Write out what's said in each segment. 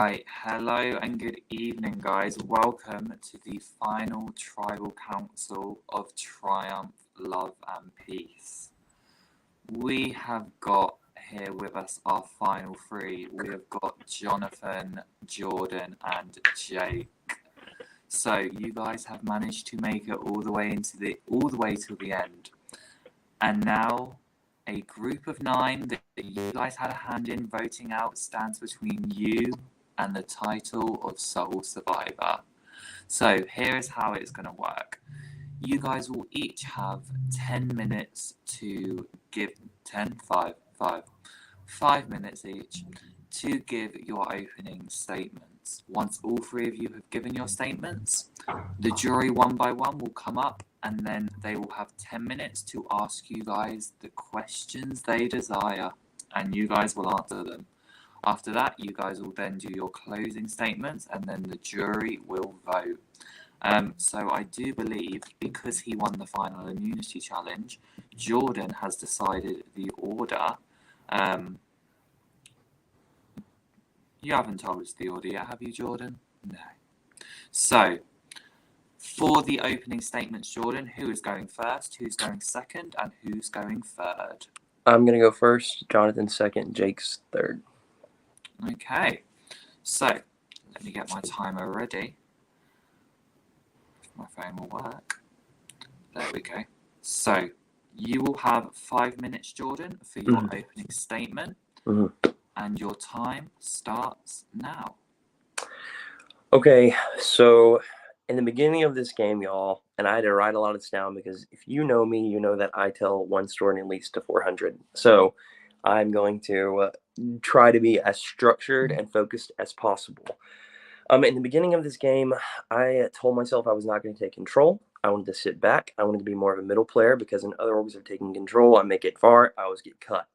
Right, hello and good evening, guys. Welcome to the final Tribal Council of Triumph, Love and Peace. We have got here with us our final three. We have got Jonathan, Jordan, and Jake. So you guys have managed to make it all the way to the end. And now a group of 9 that you guys had a hand in voting out stands between you and the title of Soul Survivor. So here is how it's going to work. You guys will each have 10 minutes to give 5 minutes each to give your opening statements. Once all 3 of you have given your statements, the jury one by one will come up and then they will have 10 minutes to ask you guys the questions they desire and you guys will answer them. After that, you guys will then do your closing statements and then the jury will vote. So I do believe, because he won the final immunity challenge, Jordan has decided the order. You haven't told us the order yet, have you, Jordan? No. So, for the opening statements, Jordan, who is going first, who's going second, and who's going third? I'm going to go first, Jonathan second, Jake's third. Okay. So, let me get my timer ready. My phone will work. There we go. So, you will have 5 minutes, Jordan, for your opening statement. And your time starts now. Okay, so in the beginning of this game, y'all, and I had to write a lot of this down because if you know me, you know that I tell one story at least to 400. So I'm going to try to be as structured and focused as possible. In the beginning of this game, I told myself I was not going to take control. I wanted to sit back. I wanted to be more of a middle player because in other orgs of taking control, I make it far, I always get cut.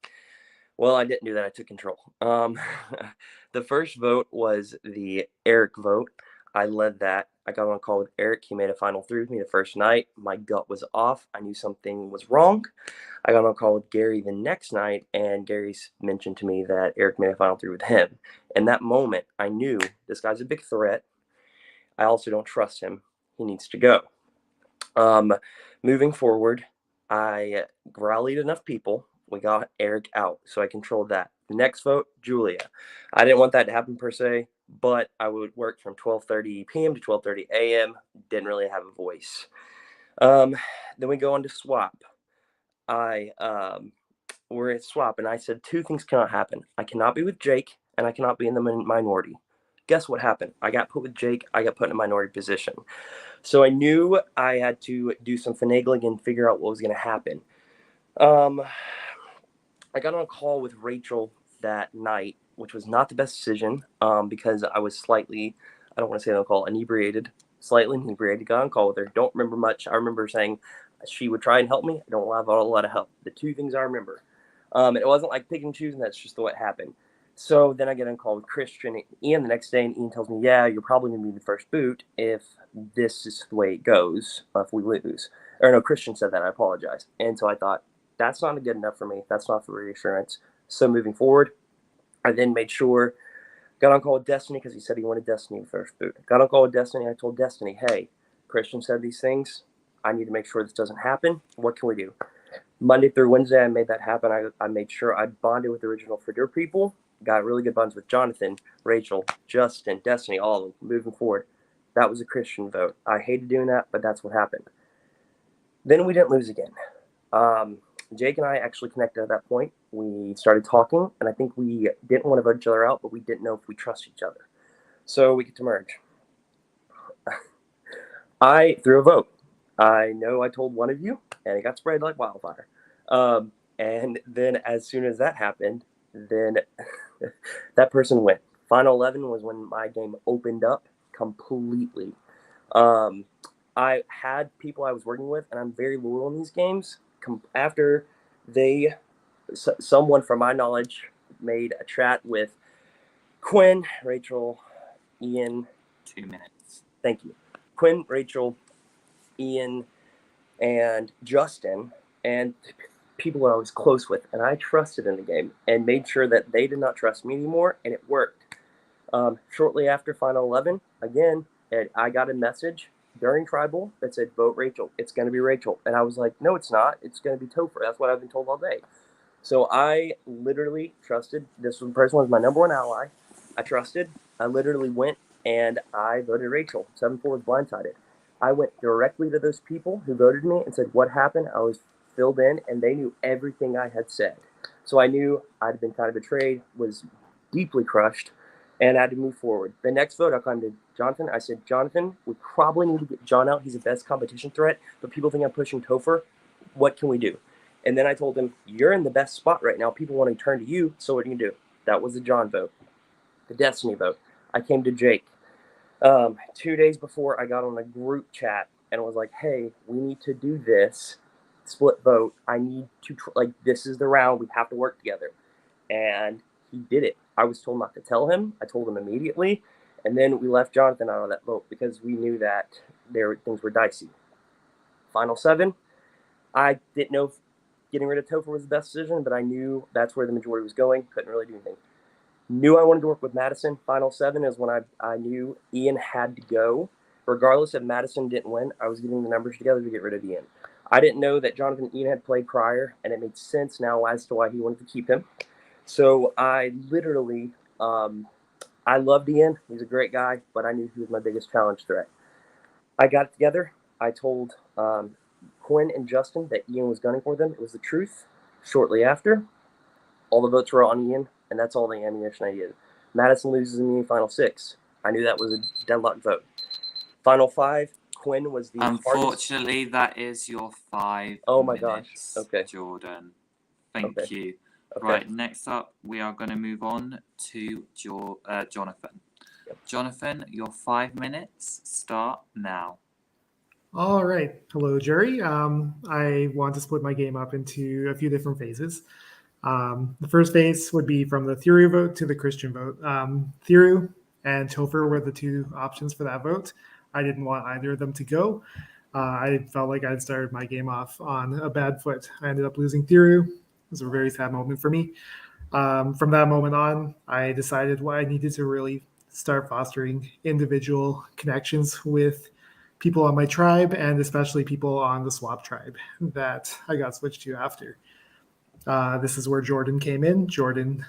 Well, I didn't do that. I took control. The first vote was the Eric vote. I led that. I got on a call with Eric. He made a final 3 with me the first night. My gut was off. I knew something was wrong. I got on a call with Gary the next night, and Gary mentioned to me that Eric made a final 3 with him. In that moment, I knew this guy's a big threat. I also don't trust him. He needs to go. Moving forward, I rallied enough people. We got Eric out, so I controlled that. The next vote, Julia. I didn't want that to happen per se, but I would work from 12:30 p.m. to 12:30 a.m. Didn't really have a voice. Then we go on to swap. We're at swap, and I said 2 things cannot happen. I cannot be with Jake, and I cannot be in the minority. Guess what happened? I got put with Jake. I got put in a minority position. So I knew I had to do some finagling and figure out what was going to happen. I got on a call with Rachel that night, which was not the best decision because I was slightly, I don't want to say on the call, slightly inebriated. Got on a call with her. Don't remember much. I remember saying she would try and help me. I don't have a lot of help. The 2 things I remember. It wasn't like picking and choosing. That's just what happened. So then I get on a call with Christian and Ian the next day, and Ian tells me, yeah, you're probably going to be the first boot if this is the way it goes, if we lose. Or no, Christian said that. I apologize. And so I thought, that's not good enough for me. That's not for reassurance. So moving forward, I then made sure, got on call with Destiny because he said he wanted Destiny first boot. Got on call with Destiny. I told Destiny, hey, Christian said these things. I need to make sure this doesn't happen. What can we do? Monday through Wednesday, I made that happen. I made sure I bonded with the original Figure people. Got really good bonds with Jonathan, Rachel, Justin, Destiny, all of them. Moving forward, that was a Christian vote. I hated doing that, but that's what happened. Then we didn't lose again. Jake and I actually connected at that point. We started talking, and I think we didn't want to vote each other out, but we didn't know if we trust each other. So we get to merge. I threw a vote. I know I told one of you, and it got spread like wildfire. And then as soon as that happened, then that person went. Final 11 was when my game opened up completely. I had people I was working with, and I'm very loyal in these games. After someone from my knowledge made a chat with Quinn, Rachel, Ian. 2 minutes. Thank you. Quinn, Rachel, Ian, and Justin, and people I was close with, and I trusted in the game and made sure that they did not trust me anymore, and it worked. Shortly after Final 11, again, I got a message during Tribal that said, vote Rachel. It's going to be Rachel. And I was like, no, it's not. It's going to be Topher. That's what I've been told all day. So I literally trusted. This person was my number one ally. I trusted. I literally went and I voted Rachel. 7-4 was blindsided. I went directly to those people who voted me and said, what happened? I was filled in, and they knew everything I had said. So I knew I'd been kind of betrayed, was deeply crushed, and I had to move forward. The next vote, I climbed to Jonathan. I said, Jonathan, we probably need to get John out. He's the best competition threat, but people think I'm pushing Topher. What can we do? And then I told him, you're in the best spot right now. People want to turn to you, so what do you do? That was the John vote. The Destiny vote. I came to Jake. 2 days before, I got on a group chat and was like, hey, we need to do this split vote. I need to, this is the round. We have to work together. And he did it. I was told not to tell him. I told him immediately. And then we left Jonathan out of that vote because we knew that things were dicey. Final 7, I didn't know if getting rid of Topher was the best decision, but I knew that's where the majority was going. Couldn't really do anything. Knew I wanted to work with Madison. Final 7 is when I knew Ian had to go. Regardless if Madison didn't win, I was getting the numbers together to get rid of Ian. I didn't know that Jonathan and Ian had played prior, and it made sense now as to why he wanted to keep him. So I literally, I loved Ian. He's a great guy, but I knew he was my biggest challenge threat. I got it together. I told Quinn and Justin that Ian was gunning for them. It was the truth. Shortly after, all the votes were on Ian, and that's all the ammunition I needed. Madison loses in the final 6. I knew that was a deadlock vote. Final 5, Quinn was the Unfortunately, that is your 5 Oh my minutes, gosh. Okay. Jordan. Thank Okay. you. Okay. Right, next up, we are going to move on to Jonathan. Yep. Jonathan, your 5 minutes start now. All right. Hello, Jerry. I want to split my game up into a few different phases. The first phase would be from the Thiru vote to the Christian vote. Thiru and Topher were the two options for that vote. I didn't want either of them to go. I felt like I'd started my game off on a bad foot. I ended up losing Thiru. It was a very sad moment for me. From that moment on, I decided I needed to really start fostering individual connections with people on my tribe, and especially people on the swap tribe that I got switched to after. This is where Jordan came in. Jordan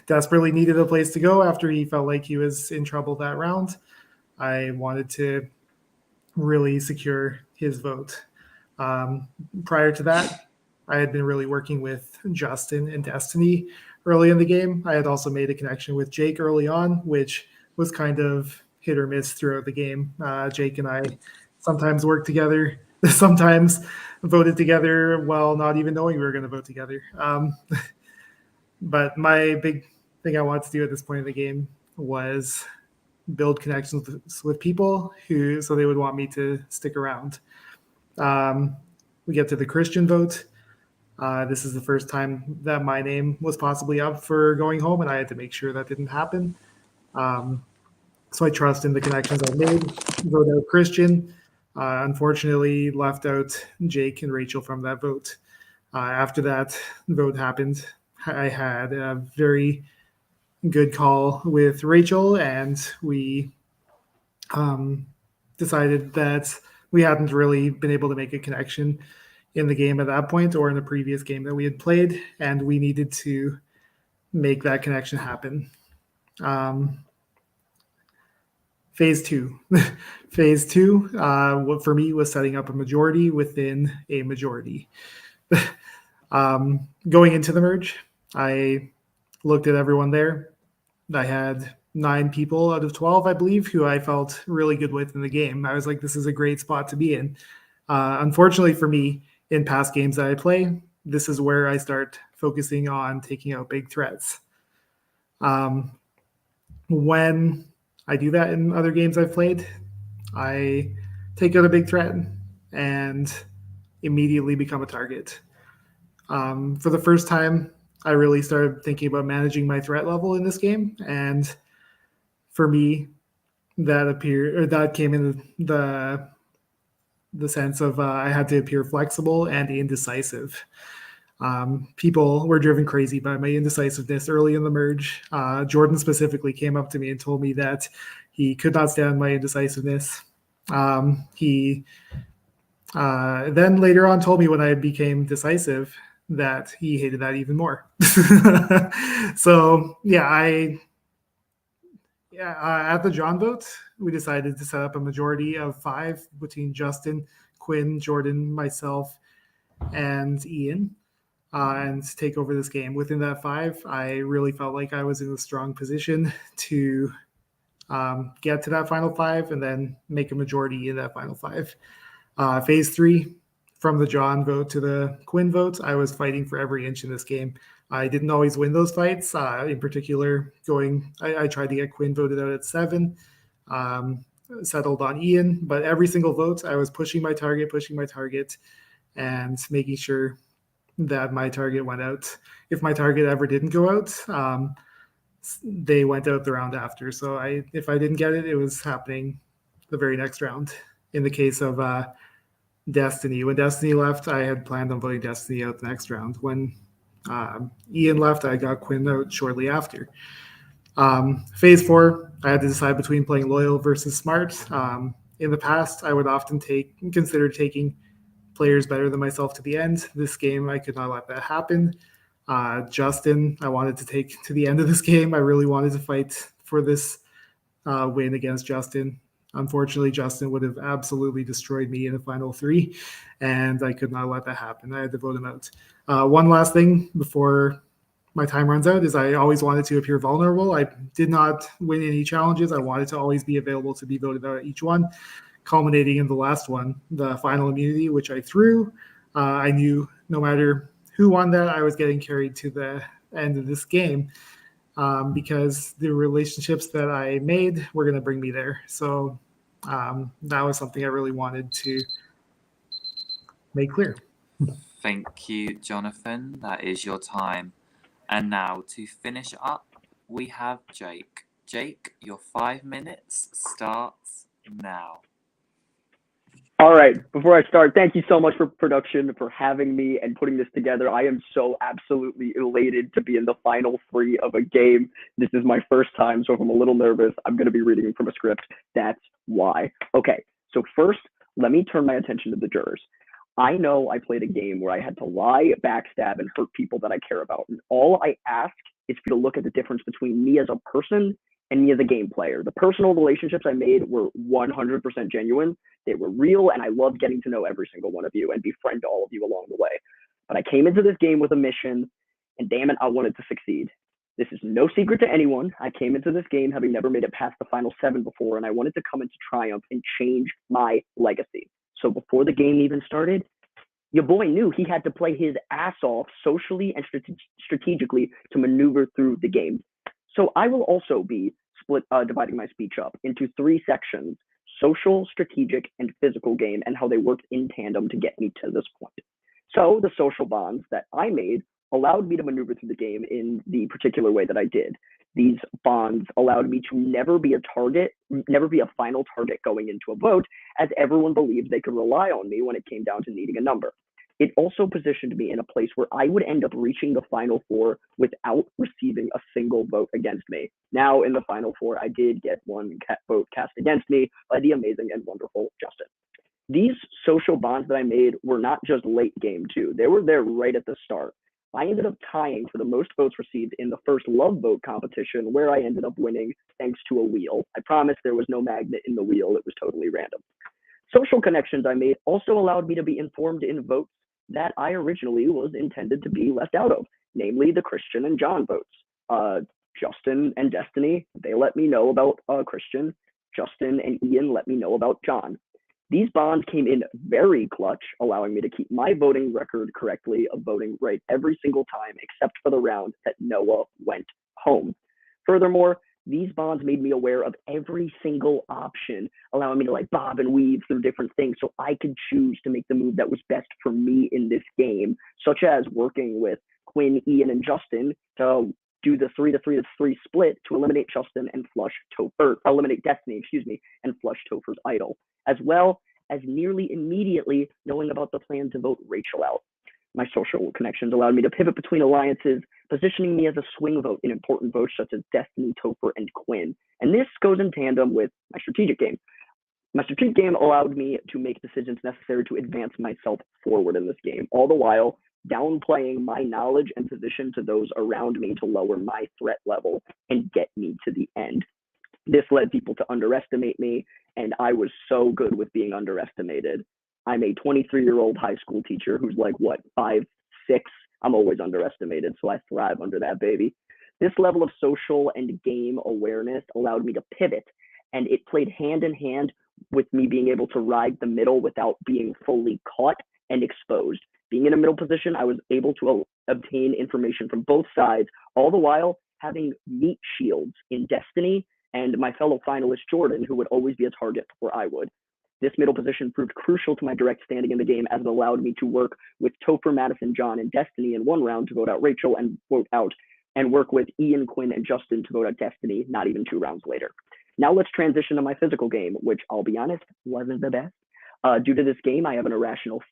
desperately needed a place to go after he felt like he was in trouble that round. I wanted to really secure his vote. Prior to that, I had been really working with Justin and Destiny early in the game. I had also made a connection with Jake early on, which was kind of hit or miss throughout the game. Jake and I sometimes worked together, sometimes voted together while not even knowing we were going to vote together. But my big thing I wanted to do at this point in the game was build connections with people so they would want me to stick around. We get to the Christian vote. This is the first time that my name was possibly up for going home, and I had to make sure that didn't happen. So I trust in the connections I made. Vote out Christian. Unfortunately, left out Jake and Rachel from that vote. After that vote happened, I had a very good call with Rachel, and we decided that we hadn't really been able to make a connection in the game at that point or in the previous game that we had played, and we needed to make that connection happen. Phase 2. Phase 2, what for me was setting up a majority within a majority. Going into the merge, I looked at everyone there. I had 9 people out of 12, I believe, who I felt really good with in the game. I was like, this is a great spot to be in. Unfortunately for me, in past games that I play, this is where I start focusing on taking out big threats. When I do that in other games I've played, I take out a big threat and immediately become a target. For the first time, I really started thinking about managing my threat level in this game, and for me, that came in the sense of I had to appear flexible and indecisive. People were driven crazy by my indecisiveness early in the merge. Jordan specifically came up to me and told me that he could not stand my indecisiveness. He then later on told me when I became decisive that he hated that even more. So yeah, at the John vote, we decided to set up a majority of 5 between Justin, Quinn, Jordan, myself, and Ian, and take over this game. Within that 5, I really felt like I was in a strong position to get to that final 5 and then make a majority in that final 5. Phase 3, from the John vote to the Quinn vote, I was fighting for every inch in this game. I didn't always win those fights. In particular, I tried to get Quinn voted out at 7, settled on Ian, but every single vote, I was pushing my target, and making sure that my target went out. If my target ever didn't go out, they went out the round after. So if I didn't get it, it was happening the very next round. In the case of Destiny, when Destiny left, I had planned on voting Destiny out the next round. When Ian left, I got Quinn out shortly after. Phase 4, I had to decide between playing loyal versus smart. In the past, I would often consider taking players better than myself to the end. This game, I could not let that happen. Justin, I wanted to take to the end of this game. I really wanted to fight for this win against Justin. Unfortunately, Justin would have absolutely destroyed me in a final 3, and I could not let that happen. I had to vote him out. One last thing before my time runs out is I always wanted to appear vulnerable. I did not win any challenges. I wanted to always be available to be voted out at each one, culminating in the last one, the final immunity, which I threw. I knew no matter who won that, I was getting carried to the end of this game, because the relationships that I made were going to bring me there. So that was something I really wanted to make clear. Thank you, Jonathan. That is your time. And now to finish up, we have Jake. Jake, your 5 minutes starts now. All right. Before I start, thank you so much for production, for having me and putting this together. I am so absolutely elated to be in the final 3 of a game. This is my first time, so if I'm a little nervous, I'm going to be reading from a script. That's why. Okay. So first, let me turn my attention to the jurors. I know I played a game where I had to lie, backstab, and hurt people that I care about. And all I ask is for you to look at the difference between me as a person and me as a game player. The personal relationships I made were 100% genuine. They were real, and I loved getting to know every single one of you and befriend all of you along the way. But I came into this game with a mission, and damn it, I wanted to succeed. This is no secret to anyone. I came into this game having never made it past the final 7 before, and I wanted to come into Triumph and change my legacy. So before the game even started, your boy knew he had to play his ass off socially and strategically to maneuver through the game. So I will also be dividing my speech up into 3 sections: social, strategic, and physical game, and how they worked in tandem to get me to this point. So the social bonds that I made allowed me to maneuver through the game in the particular way that I did. These bonds allowed me to never be a final target going into a vote, as everyone believed they could rely on me when it came down to needing a number. It also positioned me in a place where I would end up reaching the final 4 without receiving a single vote against me. Now, in the final 4, I did get one vote cast against me by the amazing and wonderful Justin. These social bonds that I made were not just late game too. They were there right at the start. I ended up tying for the most votes received in the first love vote competition, where I ended up winning thanks to a wheel. I promise there was no magnet in the wheel. It was totally random. Social connections I made also allowed me to be informed in votes that I originally was intended to be left out of, namely the Christian and John votes. Justin and Destiny, they let me know about Christian. Justin and Ian let me know about John. These bonds came in very clutch, allowing me to keep my voting record correctly of voting right every single time, except for the round that Noah went home. Furthermore, these bonds made me aware of every single option, allowing me to bob and weave through different things so I could choose to make the move that was best for me in this game, such as working with Quinn, Ian, and Justin to do the 3-3-3 split to eliminate Justin and eliminate Destiny, and flush Topher's idol, as well as nearly immediately knowing about the plan to vote Rachel out. My social connections allowed me to pivot between alliances, positioning me as a swing vote in important votes such as Destiny, Topher, and Quinn. And this goes in tandem with my strategic game. My strategic game allowed me to make decisions necessary to advance myself forward in this game, all the while downplaying my knowledge and position to those around me to lower my threat level and get me to the end. This led people to underestimate me, and I was so good with being underestimated. I'm a 23-year-old high school teacher who's like, what, 5'6"? I'm always underestimated, so I thrive under that baby. This level of social and game awareness allowed me to pivot, and it played hand in hand with me being able to ride the middle without being fully caught and exposed. Being in a middle position, I was able to obtain information from both sides, all the while having meat shields in Destiny and my fellow finalist Jordan, who would always be a target before I would. This middle position proved crucial to my direct standing in the game, as it allowed me to work with Topher, Madison, John, and Destiny in one round to vote out Rachel and vote out, and work with Ian, Quinn, and Justin to vote out Destiny not even 2 rounds later. Now let's transition to my physical game, which I'll be honest, wasn't the best. Due to this game, I have an irrational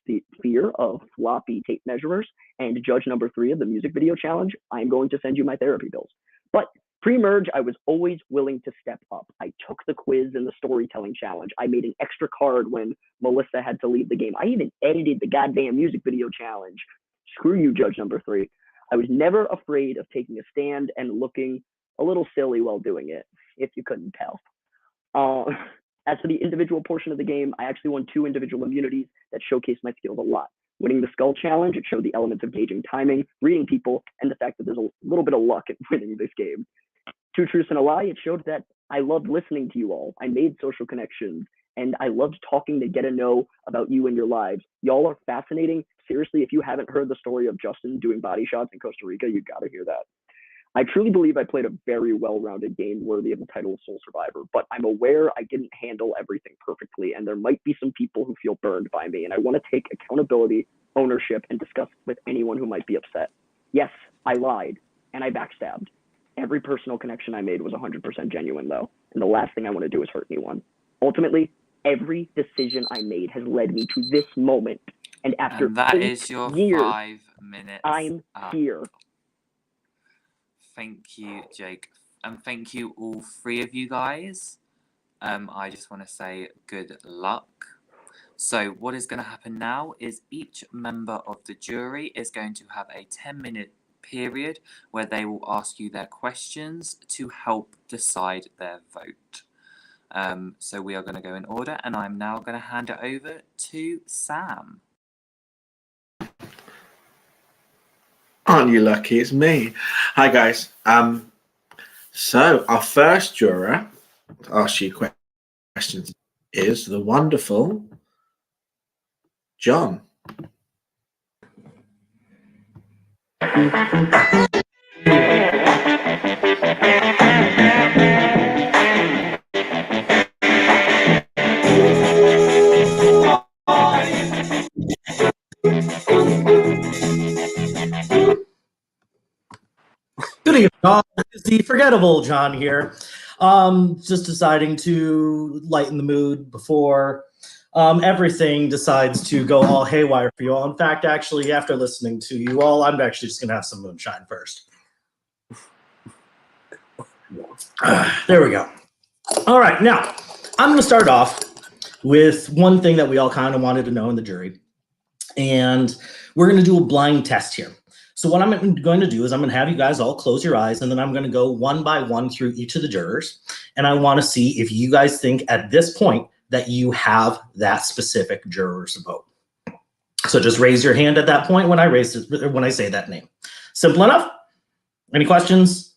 fear of floppy tape measurers, and judge number 3 of the music video challenge, I'm going to send you my therapy bills. But pre-merge, I was always willing to step up. I took the quiz and the storytelling challenge. I made an extra card when Melissa had to leave the game. I even edited the goddamn music video challenge. Screw you, judge number 3. I was never afraid of taking a stand and looking a little silly while doing it, if you couldn't tell. As for the individual portion of the game, I actually won 2 individual immunities that showcased my skills a lot. Winning the Skull Challenge, it showed the elements of gauging timing, reading people, and the fact that there's a little bit of luck in winning this game. 2 Truths and a Lie, it showed that I loved listening to you all. I made social connections, and I loved talking to get to know about you and your lives. Y'all are fascinating. Seriously, if you haven't heard the story of Justin doing body shots in Costa Rica, you gotta hear that. I truly believe I played a very well-rounded game worthy of the title of Sole Survivor, but I'm aware I didn't handle everything perfectly, and there might be some people who feel burned by me, and I want to take accountability, ownership, and discuss with anyone who might be upset. Yes, I lied, and I backstabbed. Every personal connection I made was 100% genuine, though, and the last thing I want to do is hurt anyone. Ultimately, every decision I made has led me to this moment, and after And that 8 is your years, 5 minutes. I'm here. Thank you, Jake. And thank you, all 3 of you guys. I just want to say good luck. So what is going to happen now is each member of the jury is going to have a 10-minute period where they will ask you their questions to help decide their vote. So we are going to go in order, and I'm now going to hand it over to Sam. Aren't you lucky? It's me. Hi, guys. So our first juror to ask you questions is the wonderful John. Good evening, John. It's the forgettable John here. Just deciding to lighten the mood before everything decides to go all haywire for you all. In fact, actually, after listening to you all, I'm actually just going to have some moonshine first. There we go. All right, now I'm going to start off with one thing that we all kind of wanted to know in the jury. And we're going to do a blind test here. So what I'm going to do is I'm going to have you guys all close your eyes, and then I'm going to go one by one through each of the jurors. And I want to see if you guys think at this point that you have that specific juror's vote. So just raise your hand at that point when I say that name. Simple enough? Any questions?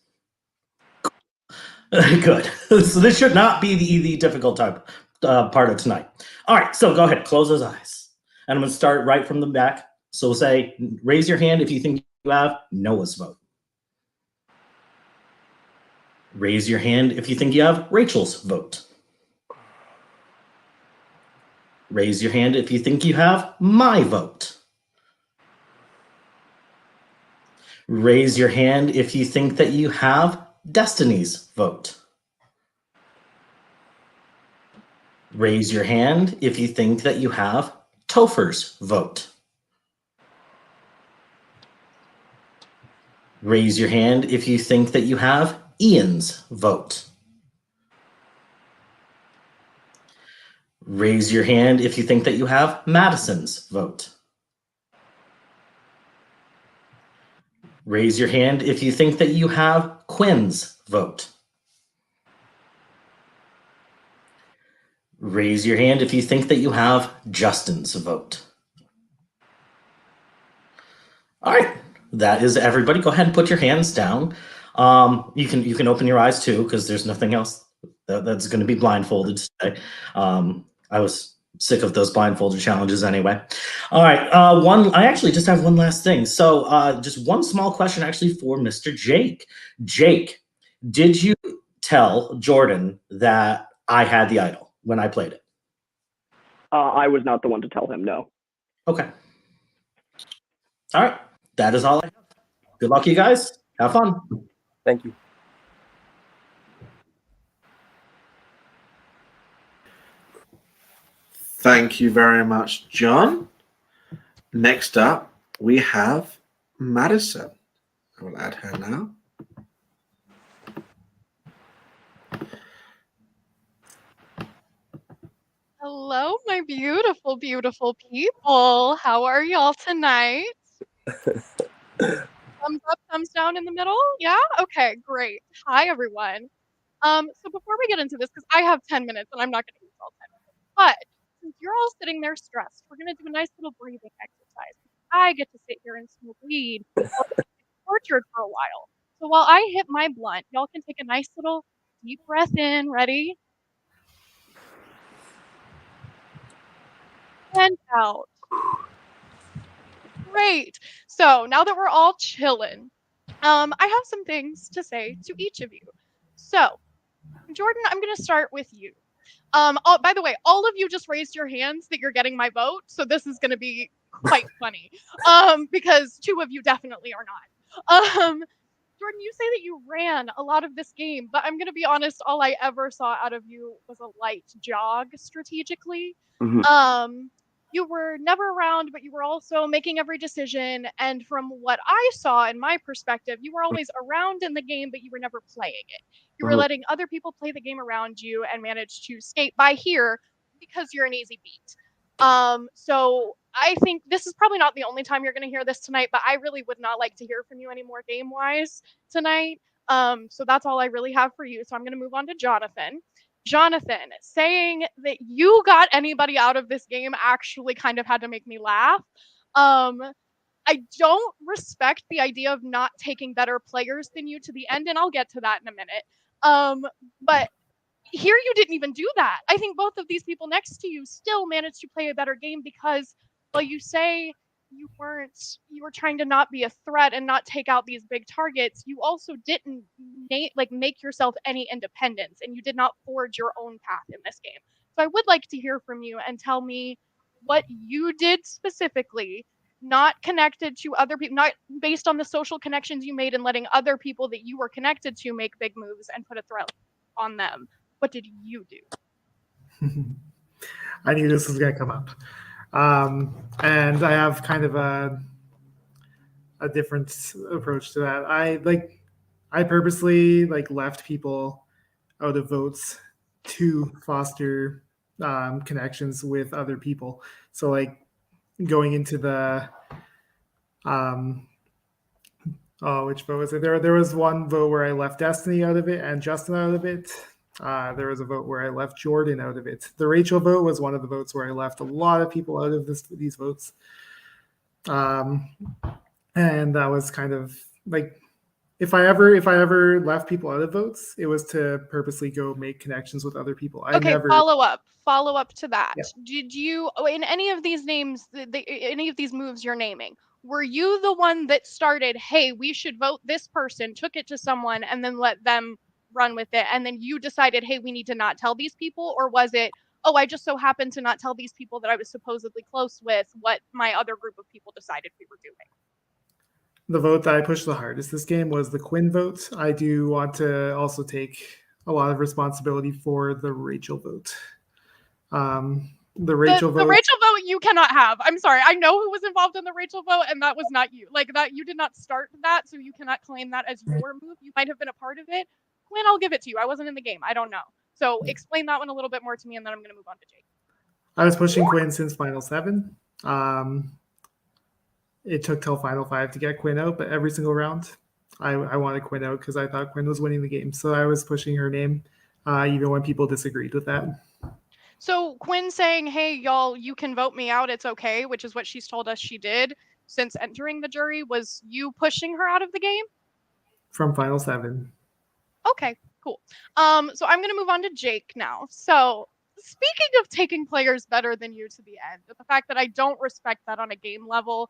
Good. So this should not be the difficult type part of tonight. All right, so go ahead, close those eyes. And I'm going to start right from the back. So say, raise your hand if you think you have Noah's vote. Raise your hand if you think you have Rachel's vote. Raise your hand if you think you have my vote. Raise your hand if you think that you have Destiny's vote. Raise your hand if you think that you have Topher's vote. Raise your hand if you think that you have Ian's vote. Raise your hand if you think that you have Madison's vote. Raise your hand if you think that you have Quinn's vote. Raise your hand if you think that you have Justin's vote. All right, that is everybody. Go ahead and put your hands down. You can open your eyes too, because there's nothing else that's going to be blindfolded today. I was sick of those blindfolded challenges anyway. All right, I actually just have one last thing. So just one small question actually for Mr. Jake. Jake, did you tell Jordan that I had the idol when I played it? I was not the one to tell him, no. Okay. All right, that is all I have. Good luck, you guys. Have fun. Thank you. Thank you very much, John. Next up, we have Madison. I will add her now. Hello, my beautiful, beautiful people. How are y'all tonight? Thumbs up, thumbs down in the middle? Yeah? Okay, great. Hi, everyone. So before we get into this, because I have 10 minutes and I'm not going to use all 10 minutes, but since you're all sitting there stressed, we're going to do a nice little breathing exercise. I get to sit here and smoke weed while I'm tortured for a while. So while I hit my blunt, y'all can take a nice little deep breath in. Ready? And out. Great. So now that we're all chilling, I have some things to say to each of you. So, Jordan, I'm going to start with you. By the way, all of you just raised your hands that you're getting my vote, so this is going to be quite funny, because 2 of you definitely are not. Jordan, you say that you ran a lot of this game, but I'm going to be honest, all I ever saw out of you was a light jog strategically. Mhm. You were never around, but you were also making every decision. And from what I saw in my perspective, you were always around in the game, but you were never playing it. You were Mhm. letting other people play the game around you and managed to skate by here because you're an easy beat. So I think this is probably not the only time you're going to hear this tonight, but I really would not like to hear from you anymore game wise tonight. So that's all I really have for you. So I'm going to move on to Jonathan. Jonathan, saying that you got anybody out of this game actually kind of had to make me laugh. I don't respect the idea of not taking better players than you to the end, and I'll get to that in a minute. But here you didn't even do that. I think both of these people next to you still managed to play a better game because, well, you say you were trying to not be a threat and not take out these big targets. You also didn't make yourself any independence, and you did not forge your own path in this game. So I would like to hear from you and tell me what you did specifically, not connected to other people, not based on the social connections you made and letting other people that you were connected to make big moves and put a threat on them. What did you do? I knew this was going to come up. And I have kind of a different approach to that. I purposely left people out of votes to foster connections with other people. So going into the which vote was it? There was one vote where I left Destiny out of it and Justin out of it. There was a vote where I left Jordan out of it. The Rachel vote was one of the votes where I left a lot of people out of these votes. And that was kind of if I ever left people out of votes, it was to purposely go make connections with other people. Follow up to that. Yeah. Did you, in any of these names, any of these moves you're naming, were you the one that started, hey, we should vote this person, took it to someone, and then let them run with it, and then you decided, hey, we need to not tell these people? Or was it, oh, I just so happened to not tell these people that I was supposedly close with what my other group of people decided we were doing? The vote that I pushed the hardest this game was the Quinn vote. I do want to also take a lot of responsibility for the Rachel vote. The Rachel vote, you cannot have. I'm sorry. I know who was involved in the Rachel vote, and that was not you. Like that, you did not start that, so you cannot claim that as your move. You might have been a part of it. Quinn, I'll give it to you. I wasn't in the game. I don't know. So explain that one a little bit more to me, and then I'm going to move on to Jake. I was pushing Quinn since Final 7. It took till Final 5 to get Quinn out, but every single round, I wanted Quinn out because I thought Quinn was winning the game. So I was pushing her name, even when people disagreed with that. So Quinn saying, hey, y'all, you can vote me out. It's okay, which is what she's told us she did since entering the jury. Was you pushing her out of the game? From Final 7. Okay, cool. So I'm going to move on to Jake now. So speaking of taking players better than you to the end, the fact that I don't respect that on a game level,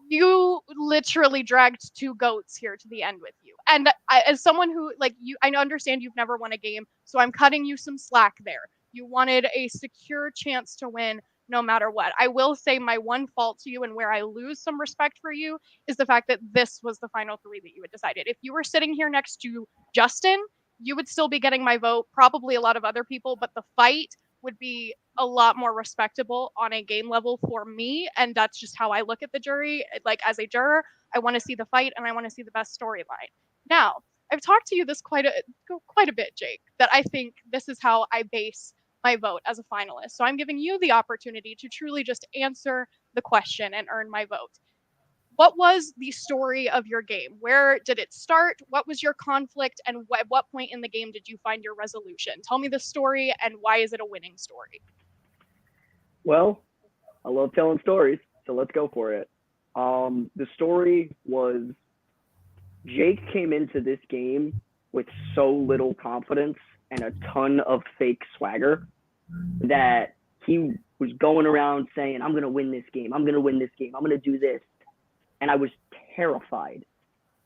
you literally dragged 2 goats here to the end with you. And as someone who, like, I understand you've never won a game, so I'm cutting you some slack there. You wanted a secure chance to win no matter what. I will say my one fault to you and where I lose some respect for you is the fact that this was the final 3 that you had decided. If you were sitting here next to Justin, you would still be getting my vote, probably a lot of other people, but the fight would be a lot more respectable on a game level for me. And that's just how I look at the jury. Like, as a juror, I want to see the fight and I want to see the best storyline. Now, I've talked to you this quite a bit, Jake, that I think this is how I base my vote as a finalist. So I'm giving you the opportunity to truly just answer the question and earn my vote. What was the story of your game? Where did it start? What was your conflict? And at what point in the game did you find your resolution? Tell me the story and why is it a winning story? Well, I love telling stories, so let's go for it. The story was Jake came into this game with so little confidence and a ton of fake swagger that he was going around saying, I'm going to win this game. I'm going to win this game. I'm going to do this. And I was terrified.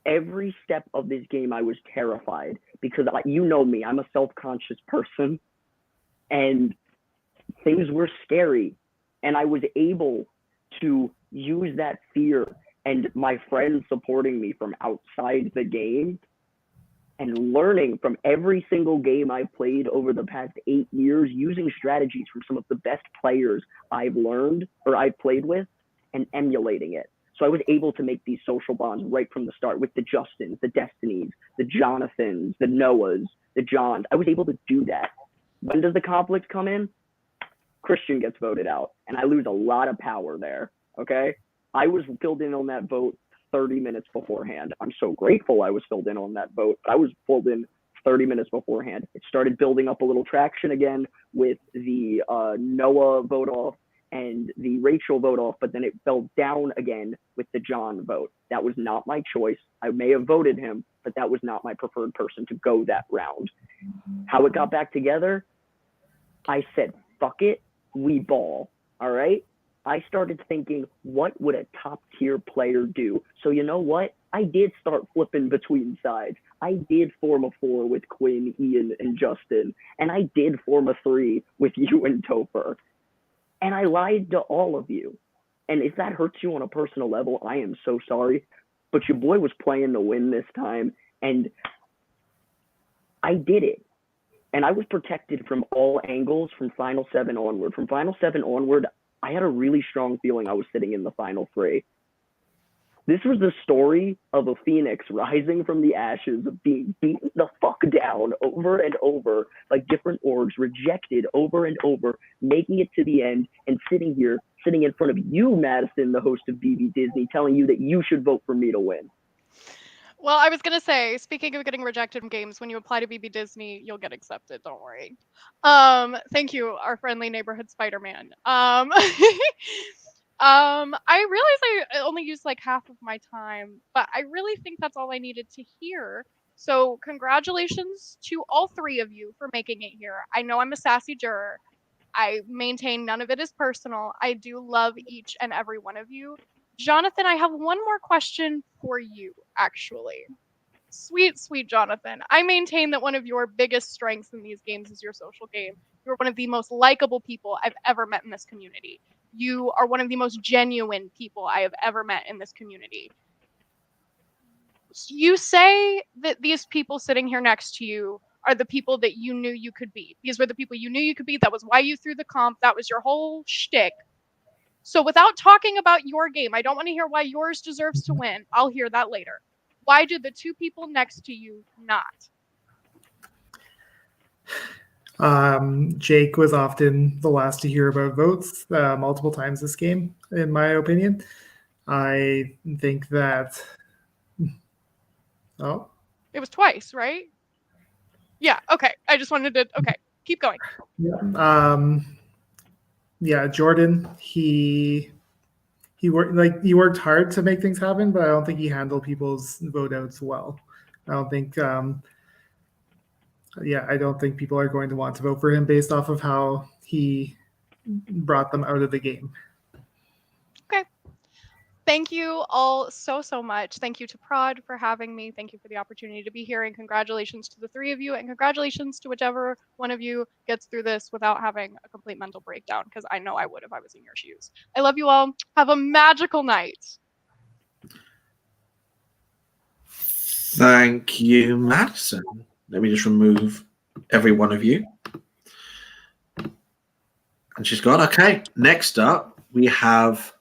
Every step of this game, I was terrified because you know me, I'm a self-conscious person and things were scary. And I was able to use that fear and my friends supporting me from outside the game and learning from every single game I've played over the past 8 years, using strategies from some of the best players I've learned or I've played with and emulating it. So I was able to make these social bonds right from the start with the Justins, the Destinies, the Jonathans, the Noahs, the Johns. I was able to do that. When does the conflict come in? Christian gets voted out, and I lose a lot of power there, okay? I was filled in on that vote 30 minutes beforehand. I'm so grateful I was filled in on that vote. I was filled in 30 minutes beforehand. It started building up a little traction again with the Noah vote off and the Rachel vote off, but then it fell down again with the John vote. That was not my choice. I may have voted him, but that was not my preferred person to go that round. How it got back together, I said, fuck it, we ball, all right? I started thinking, what would a top tier player do? So you know what? I did start flipping between sides. I did form a 4 with Quinn, Ian, and Justin. And I did form a 3 with you and Topher. And I lied to all of you. And if that hurts you on a personal level, I am so sorry. But your boy was playing to win this time. And I did it. And I was protected from all angles from Final 7 onward. From Final 7 onward, I had a really strong feeling I was sitting in the final 3. This was the story of a phoenix rising from the ashes, of being beaten the fuck down over and over by different orgs, rejected over and over, making it to the end, and sitting in front of you, Madison, the host of BB Disney, telling you that you should vote for me to win. Well, I was going to say, speaking of getting rejected from games, when you apply to BB Disney, you'll get accepted. Don't worry. Thank you, our friendly neighborhood Spider-Man. I realize I only used like half of my time, but I really think that's all I needed to hear. So congratulations to all 3 of you for making it here. I know I'm a sassy juror. I maintain none of it is personal. I do love each and every one of you. Jonathan, I have one more question for you, actually. Sweet, sweet Jonathan. I maintain that one of your biggest strengths in these games is your social game. You're one of the most likable people I've ever met in this community. You are one of the most genuine people I have ever met in this community. You say that these people sitting here next to you are the people that you knew you could be. These were the people you knew you could be. That was why you threw the comp. That was your whole shtick. So without talking about your game, I don't want to hear why yours deserves to win. I'll hear that later. Why did the two people next to you not? Jake was often the last to hear about votes multiple times this game, in my opinion. I think that. Oh, It was twice, right? Yeah. Okay. I just wanted to. Okay. Keep going. yeah. Yeah, Jordan. He worked hard to make things happen, but I don't think he handled people's vote outs well. I don't think. I don't think people are going to want to vote for him based off of how he brought them out of the game. Okay. Thank you all so much. Thank you to Prod for having me. Thank you for the opportunity to be here. And congratulations to the three of you. And congratulations to whichever one of you gets through this without having a complete mental breakdown, because I know I would if I was in your shoes. I love you all. Have a magical night. Thank you, Madison. Let me just remove every one of you. And she's gone. Okay, next up, we have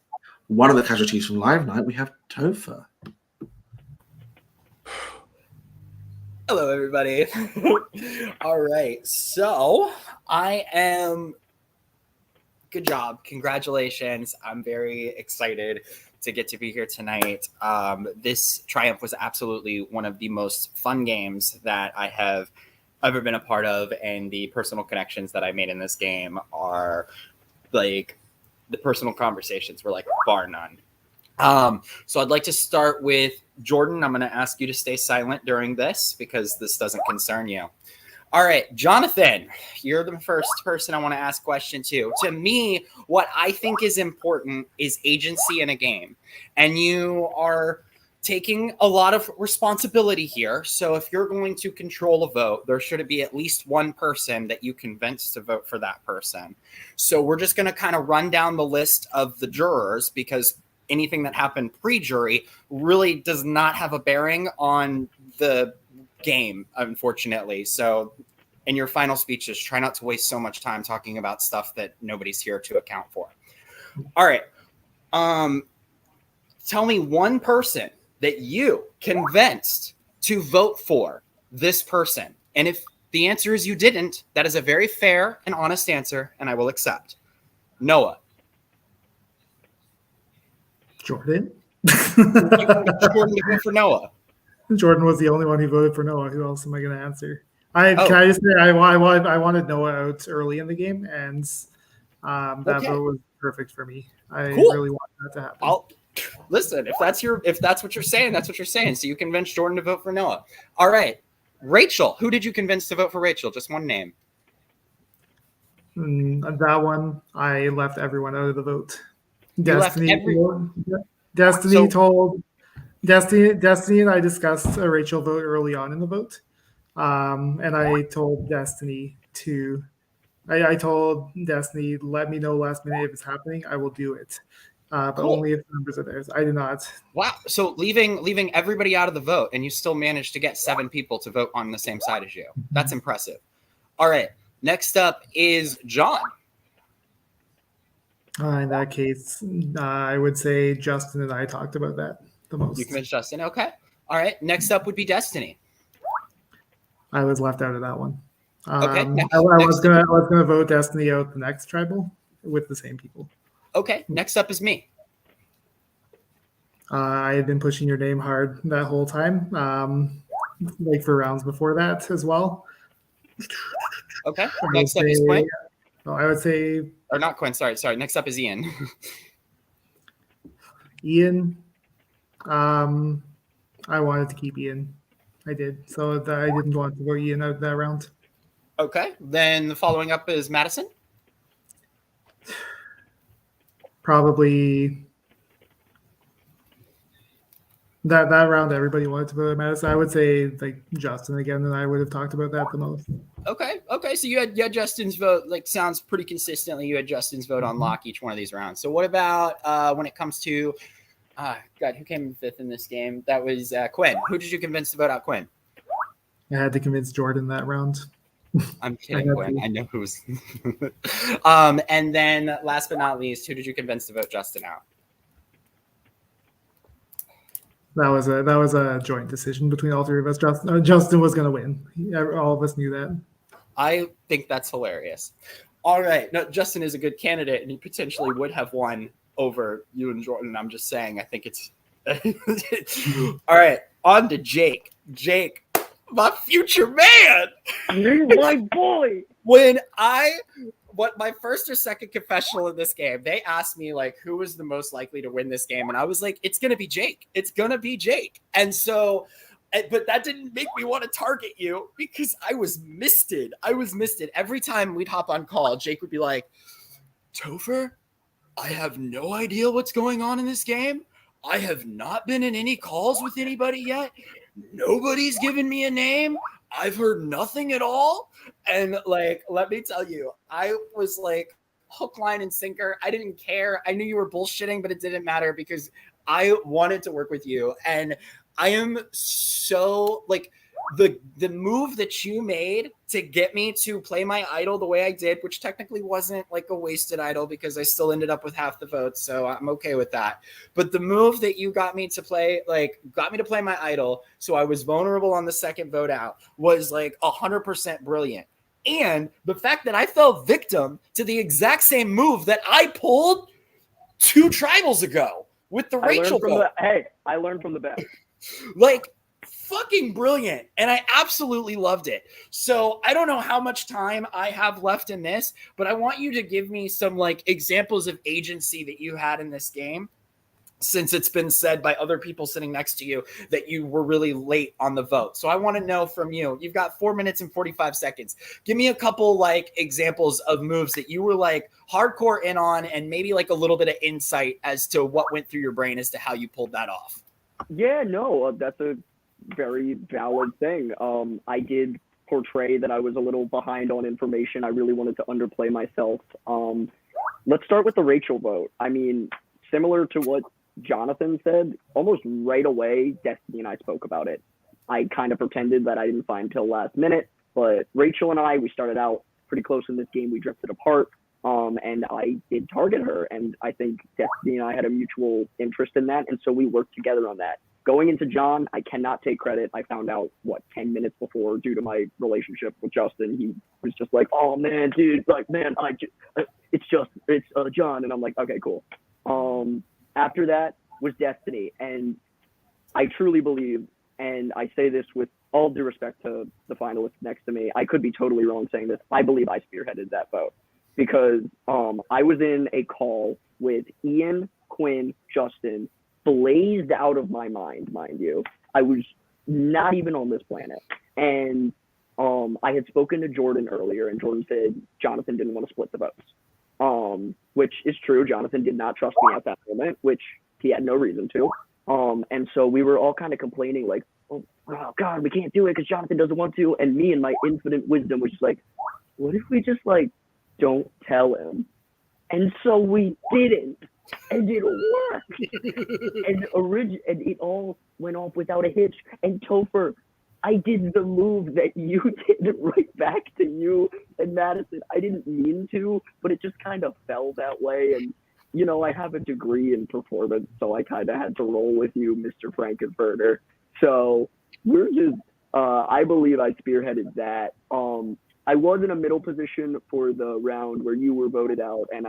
one of the casualties from Live Night. We have Topher. Hello, everybody. All right, so I am. Good job. Congratulations. I'm very excited to get to be here tonight. This Triumph was absolutely one of the most fun games that I have ever been a part of, and the personal connections that I made in this game are like the personal conversations were like bar none. So I'd like to start with Jordan. I'm going to ask you to stay silent during this because this doesn't concern you. All right, Jonathan, you're the first person I want to ask question to. To me, what I think is important is agency in a game. And you are taking a lot of responsibility here. So if you're going to control a vote, there should be at least one person that you convince to vote for that person. So we're just going to kind of run down the list of the jurors because anything that happened pre-jury really does not have a bearing on the game, unfortunately. So in your final speeches, try not to waste so much time talking about stuff that nobody's here to account for. All right. Tell me one person that you convinced to vote for this person. And if the answer is you didn't, that is a very fair and honest answer, and I will accept. Noah. Jordan. You convinced Jordan to vote for Noah. Jordan was the only one who voted for Noah. Who else am I going to answer? Can I just say I wanted Noah out early in the game, and that vote was perfect for me. I really want that to happen. Listen, if that's what you're saying, that's what you're saying. So you convinced Jordan to vote for Noah. All right, Rachel. Who did you convince to vote for Rachel? Just one name. That one, I left everyone out of the vote. Destiny and I discussed a Rachel vote early on in the vote. And I told Destiny I told Destiny, let me know last minute if it's happening. I will do it. But only if members are theirs. I do not. Wow. So leaving everybody out of the vote, and you still managed to get 7 people to vote on the same side as you. That's impressive. All right. Next up is John. In that case, I would say Justin and I talked about that the most. You convinced Justin. Okay. All right. Next up would be Destiny. I was left out of that one. Okay. I was gonna vote Destiny out the next tribal with the same people. Okay. Next up is me. I had been pushing your name hard that whole time, like for rounds before that as well. Okay. Next up is Quinn. I would say, or not Quinn. Sorry. Next up is Ian. Ian. I wanted to keep Ian. I did. So I didn't want to vote Ian out that round. Okay. Then the following up is Madison. Probably that round everybody wanted to vote Madison. I would say like Justin again, and I would have talked about that the most. Okay. So you had Justin's vote. Like sounds pretty consistently. You had Justin's vote on lock each one of these rounds. So what about when it comes to God, who came in 5th in this game? That was Quinn. Who did you convince to vote out Quinn? I had to convince Jordan that round. I'm kidding, got Gwen. you. I know who's. And then last but not least, who did you convince to vote Justin out? That was a joint decision between all three of us. Justin was going to win. All of us knew that. I think that's hilarious. All right. No, Justin is a good candidate, and he potentially would have won over you and Jordan. I'm just saying, I think it's. All right. On to Jake. Jake, my future man. You're my boy. What my first or second confessional in this game, they asked me like who was the most likely to win this game, and I was like, it's gonna be Jake. It's gonna be Jake. And so, but that didn't make me want to target you because I was misted. Every time we'd hop on call, Jake would be like, Topher, I have no idea what's going on in this game. I have not been in any calls with anybody yet. Nobody's given me a name. I've heard nothing at all. And like, let me tell you, I was like hook, line, and sinker. I didn't care. I knew you were bullshitting, but it didn't matter because I wanted to work with you. And I am so like the move that you made to get me to play my idol the way I did, which technically wasn't like a wasted idol because I still ended up with half the votes. So I'm okay with that. But the move that you got me to play my idol, so I was vulnerable on the second vote out, was like 100% brilliant. And the fact that I fell victim to the exact same move that I pulled 2 tribals ago with the Rachel vote. I learned from the best. Like, fucking brilliant. And I absolutely loved it. So I don't know how much time I have left in this, but I want you to give me some like examples of agency that you had in this game, since it's been said by other people sitting next to you that you were really late on the vote. So I want to know from you, you've got 4 minutes and 45 seconds. Give me a couple like examples of moves that you were like hardcore in on, and maybe like a little bit of insight as to what went through your brain as to how you pulled that off. Yeah, no, that's a very valid thing. I did portray that I was a little behind on information. I really wanted to underplay myself. Let's start with the Rachel vote. I mean, similar to what Jonathan said, almost right away, Destiny and I spoke about it. I kind of pretended that I didn't find till last minute, but Rachel and I, we started out pretty close in this game. We drifted apart, and I did target her, and I think Destiny and I had a mutual interest in that, and so we worked together on that. Going into John, I cannot take credit. I found out, 10 minutes before, due to my relationship with Justin. He was just like, oh, man, dude, like, man, it's John. And I'm like, okay, cool. After that was Destiny. And I truly believe, and I say this with all due respect to the finalists next to me, I could be totally wrong saying this. I believe I spearheaded that vote because I was in a call with Ian, Quinn, Justin, blazed out of my mind you. I was not even on this planet. And I had spoken to Jordan earlier, and Jordan said Jonathan didn't want to split the votes, which is true. Jonathan did not trust me at that moment, which he had no reason to. And so we were all kind of complaining like, oh God, we can't do it because Jonathan doesn't want to. And me and my infinite wisdom was just like, what if we just like don't tell him? And so we didn't. And it worked. and it all went off without a hitch. And Topher, I did the move that you did right back to you and Madison. I didn't mean to, but it just kind of fell that way. And, you know, I have a degree in performance, so I kind of had to roll with you, Mr. Frankenfurter. So we're just, I believe I spearheaded that. I was in a middle position for the round where you were voted out, and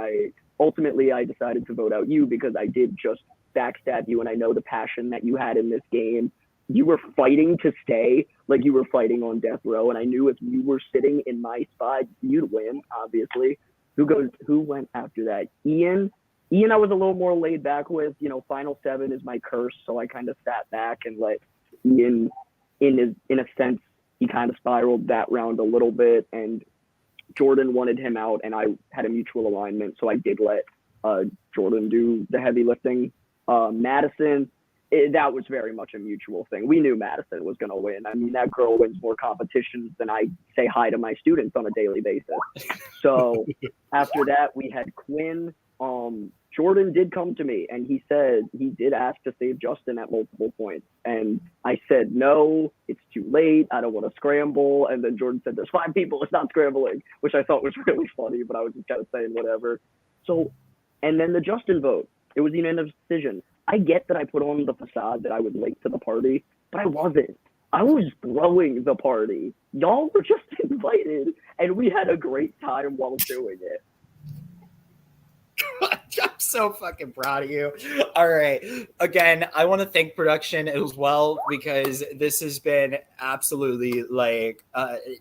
ultimately I decided to vote out you because I did just backstab you, and I know the passion that you had in this game. You were fighting to stay, like you were fighting on death row, and I knew if you were sitting in my spot, you'd win, obviously. Who went after that? Ian, I was a little more laid back with. You know, Final 7 is my curse, so I kind of sat back and let Ian, in a sense, he kind of spiraled that round a little bit, and Jordan wanted him out, and I had a mutual alignment, so I did let Jordan do the heavy lifting. Madison, that was very much a mutual thing. We knew Madison was going to win. I mean, that girl wins more competitions than I say hi to my students on a daily basis. So after that, we had Quinn, Jordan did come to me and he said he did ask to save Justin at multiple points. And I said, no, it's too late. I don't want to scramble. And then Jordan said, there's 5 people. It's not scrambling, which I thought was really funny, but I was just kind of saying whatever. So, and then the Justin vote, it was a unanimous decision. I get that I put on the facade that I was late to the party, but I wasn't. I was throwing the party. Y'all were just invited, and we had a great time while doing it. I'm so fucking proud of you. All right. Again, I want to thank production as well, because this has been absolutely like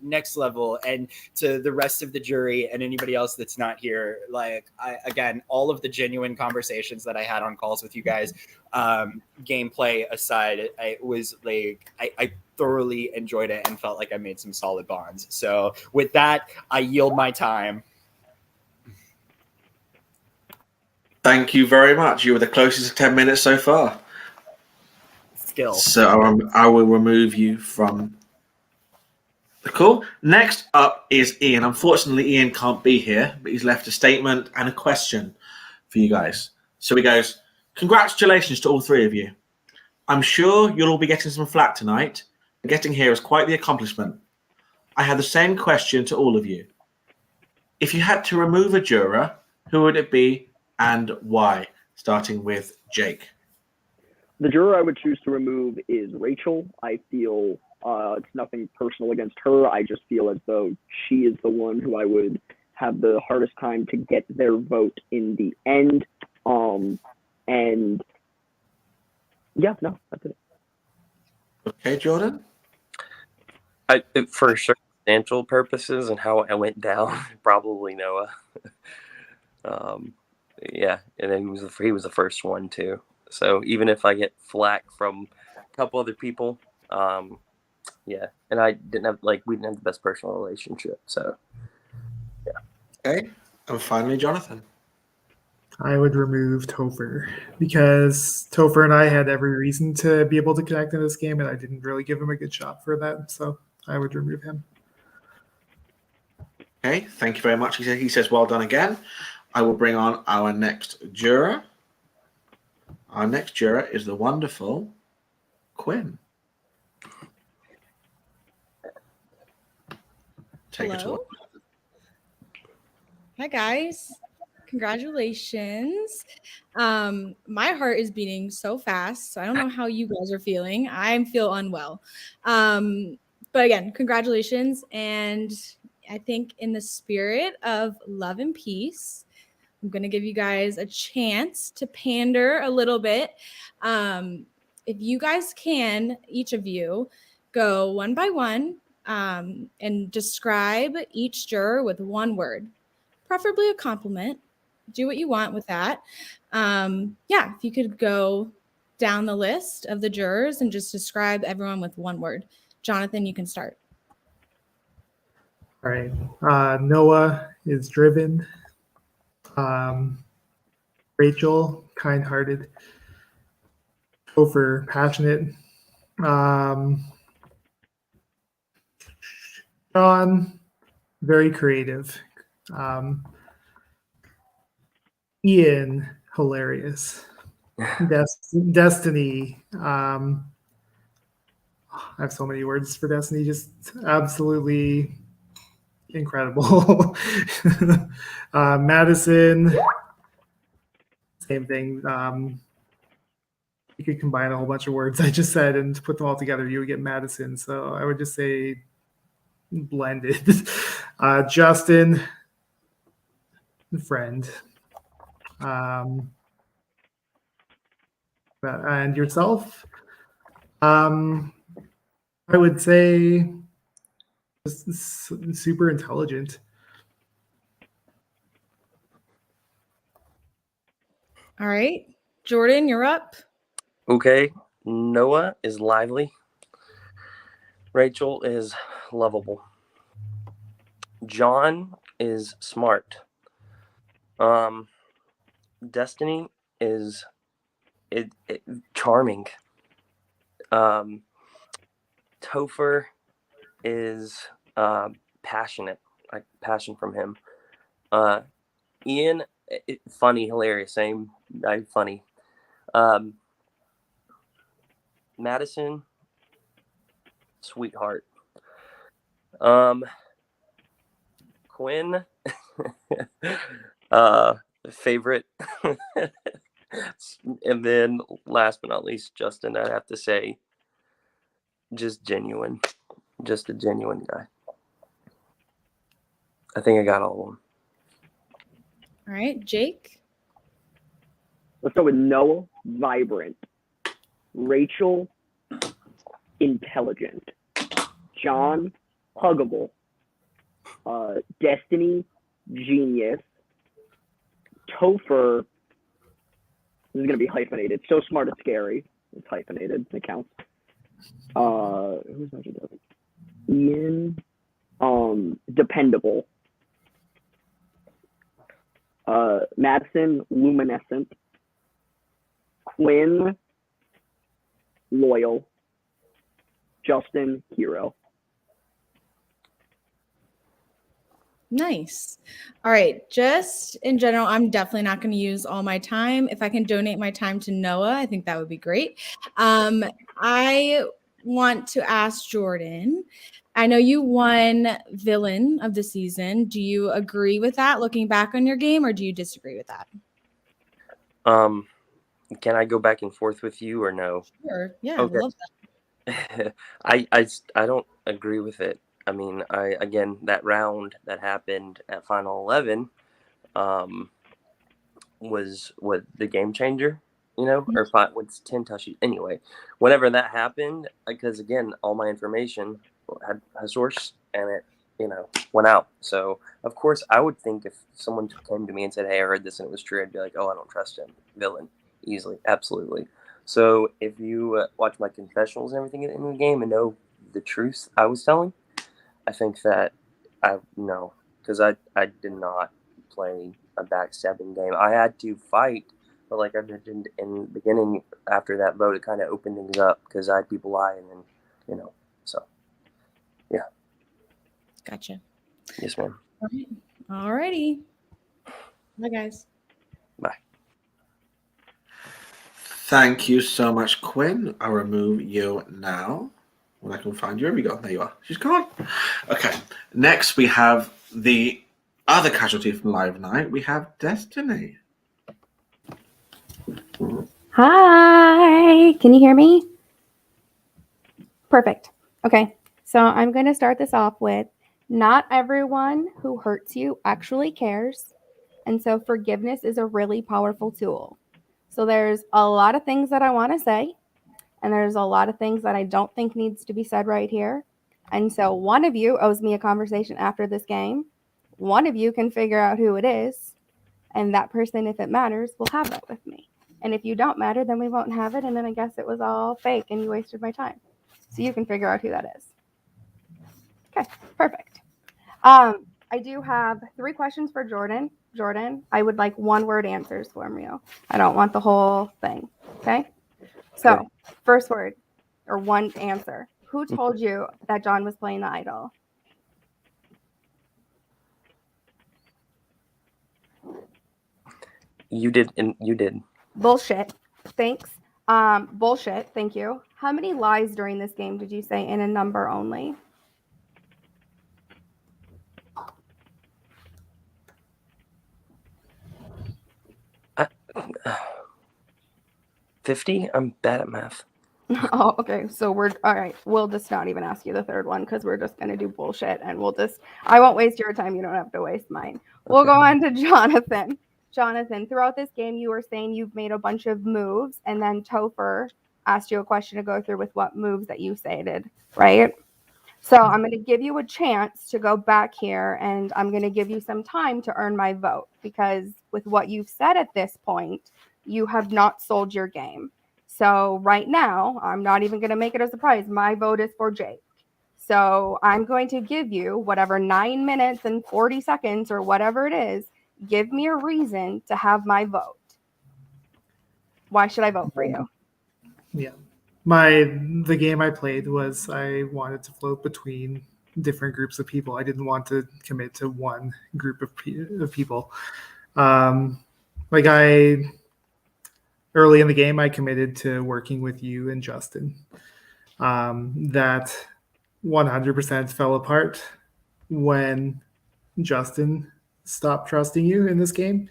next level. And to the rest of the jury and anybody else that's not here, like, again, all of the genuine conversations that I had on calls with you guys, gameplay aside, it was like, I thoroughly enjoyed it and felt like I made some solid bonds. So with that, I yield my time. Thank you very much. You were the closest to 10 minutes so far. Skill. So I will remove you from the call. Next up is Ian. Unfortunately, Ian can't be here, but he's left a statement and a question for you guys. So he goes, congratulations to all 3 of you. I'm sure you'll all be getting some flack tonight. Getting here is quite the accomplishment. I had the same question to all of you. If you had to remove a juror, who would it be and why? Starting with Jake. The juror I would choose to remove is Rachel. I feel it's nothing personal against her. I just feel as though she is the one who I would have the hardest time to get their vote in the end. And yeah, no, that's it. Okay, Jordan? For circumstantial purposes and how I went down, probably Noah. Yeah, and then he was the first one too. So even if I get flack from a couple other people, yeah, and we didn't have the best personal relationship. So yeah. Okay, and finally, Jonathan. I would remove Topher because Topher and I had every reason to be able to connect in this game, and I didn't really give him a good shot for that. So I would remove him. Okay, thank you very much. He says, well done again. I will bring on our next juror. Our next juror is the wonderful Quinn. Take it away. Hello. Hi, guys. Congratulations. My heart is beating so fast, so I don't know how you guys are feeling. I feel unwell. But again, congratulations. And I think in the spirit of love and peace, I'm going to give you guys a chance to pander a little bit. If you guys can, each of you, go one by one and describe each juror with one word, preferably a compliment. Do what you want with that. Yeah, if you could go down the list of the jurors and just describe everyone with one word. Jonathan, you can start. All right. Noah is driven. Rachel, kind-hearted. Topher, passionate. John, very creative. Ian, hilarious. Destiny. I have so many words for Destiny. Just absolutely incredible. Madison, same thing. You could combine a whole bunch of words I just said and put them all together. You would get Madison. So I would just say blended. Justin, friend. And yourself? I would say just super intelligent. All right. Jordan, you're up. Okay. Noah is lively. Rachel is lovable. John is smart. Destiny is charming. Topher is passionate. Passion from him. Ian Funny, hilarious, same. Funny. Madison, sweetheart. Quinn, favorite. And then last but not least, Justin, I have to say, just genuine. Just a genuine guy. I think I got all of them. All right, Jake. Let's go with Noah, vibrant. Rachel, intelligent. John, huggable. Destiny, genius. Topher, this is going to be hyphenated. So smart it's scary. It's hyphenated. It counts. Who's that? Ian, dependable. Madison, luminescent. Quinn, loyal. Justin, hero. Nice. All right. Just in general, I'm definitely not going to use all my time. If I can donate my time to Noah, I think that would be great. I want to ask Jordan. I know you won villain of the season. Do you agree with that looking back on your game, or do you disagree with that? Can I go back and forth with you or no? Sure. Yeah. Okay. I love that. I don't agree with it. I mean, again, that round that happened at Final 11 was what the game changer, or what's 10 touches. Anyway, whenever that happened, because again, all my information had a source and it, went out. So of course I would think if someone came to me and said, "Hey, I heard this and it was true," I'd be like, "Oh, I don't trust him." Villain, easily, absolutely. So if you watch my confessionals and everything in the game and know the truth I was telling, I think that because I did not play a backstabbing game. I had to fight, but like I mentioned in the beginning, after that vote, it kind of opened things up because I had people lie, and then so yeah. Gotcha. Yes, ma'am. All righty. Bye, guys. Bye. Thank you so much, Quinn. I'll remove you now. When I can find you. There we go. There you are. She's gone. Okay. Next, we have the other casualty from Live Night. We have Destiny. Hi. Can you hear me? Perfect. Okay. So I'm going to start this off with not everyone who hurts you actually cares. And so forgiveness is a really powerful tool. So there's a lot of things that I want to say. And there's a lot of things that I don't think needs to be said right here. And so one of you owes me a conversation after this game. One of you can figure out who it is. And that person, if it matters, will have it with me. And if you don't matter, then we won't have it. And then I guess it was all fake and you wasted my time. So you can figure out who that is. Okay, perfect. I do have 3 questions for Jordan. Jordan, I would like 1-word answers from you. I don't want the whole thing. Okay? So, first word or one answer. Who told you that John was playing the idol? You did, and you did. Bullshit. Thanks. Bullshit. Thank you. How many lies during this game did you say in a number only? Uh, 50? I'm bad at math. Oh, okay. So we're all right. We'll just not even ask you the third one because we're just gonna do bullshit, and I won't waste your time. You don't have to waste mine. We'll go on to Jonathan. Jonathan, throughout this game, you were saying you've made a bunch of moves, and then Topher asked you a question to go through with what moves that you stated, right? So I'm going to give you a chance to go back here, and I'm going to give you some time to earn my vote because with what you've said at this point, you have not sold your game. So right now, I'm not even going to make it a surprise. My vote is for Jake. So I'm going to give you whatever 9 minutes and 40 seconds or whatever it is. Give me a reason to have my vote. Why should I vote for you? Yeah. The game I played was I wanted to float between different groups of people. I didn't want to commit to one group of people. Like early in the game, I committed to working with you and Justin. That 100% fell apart when Justin stopped trusting you in this game.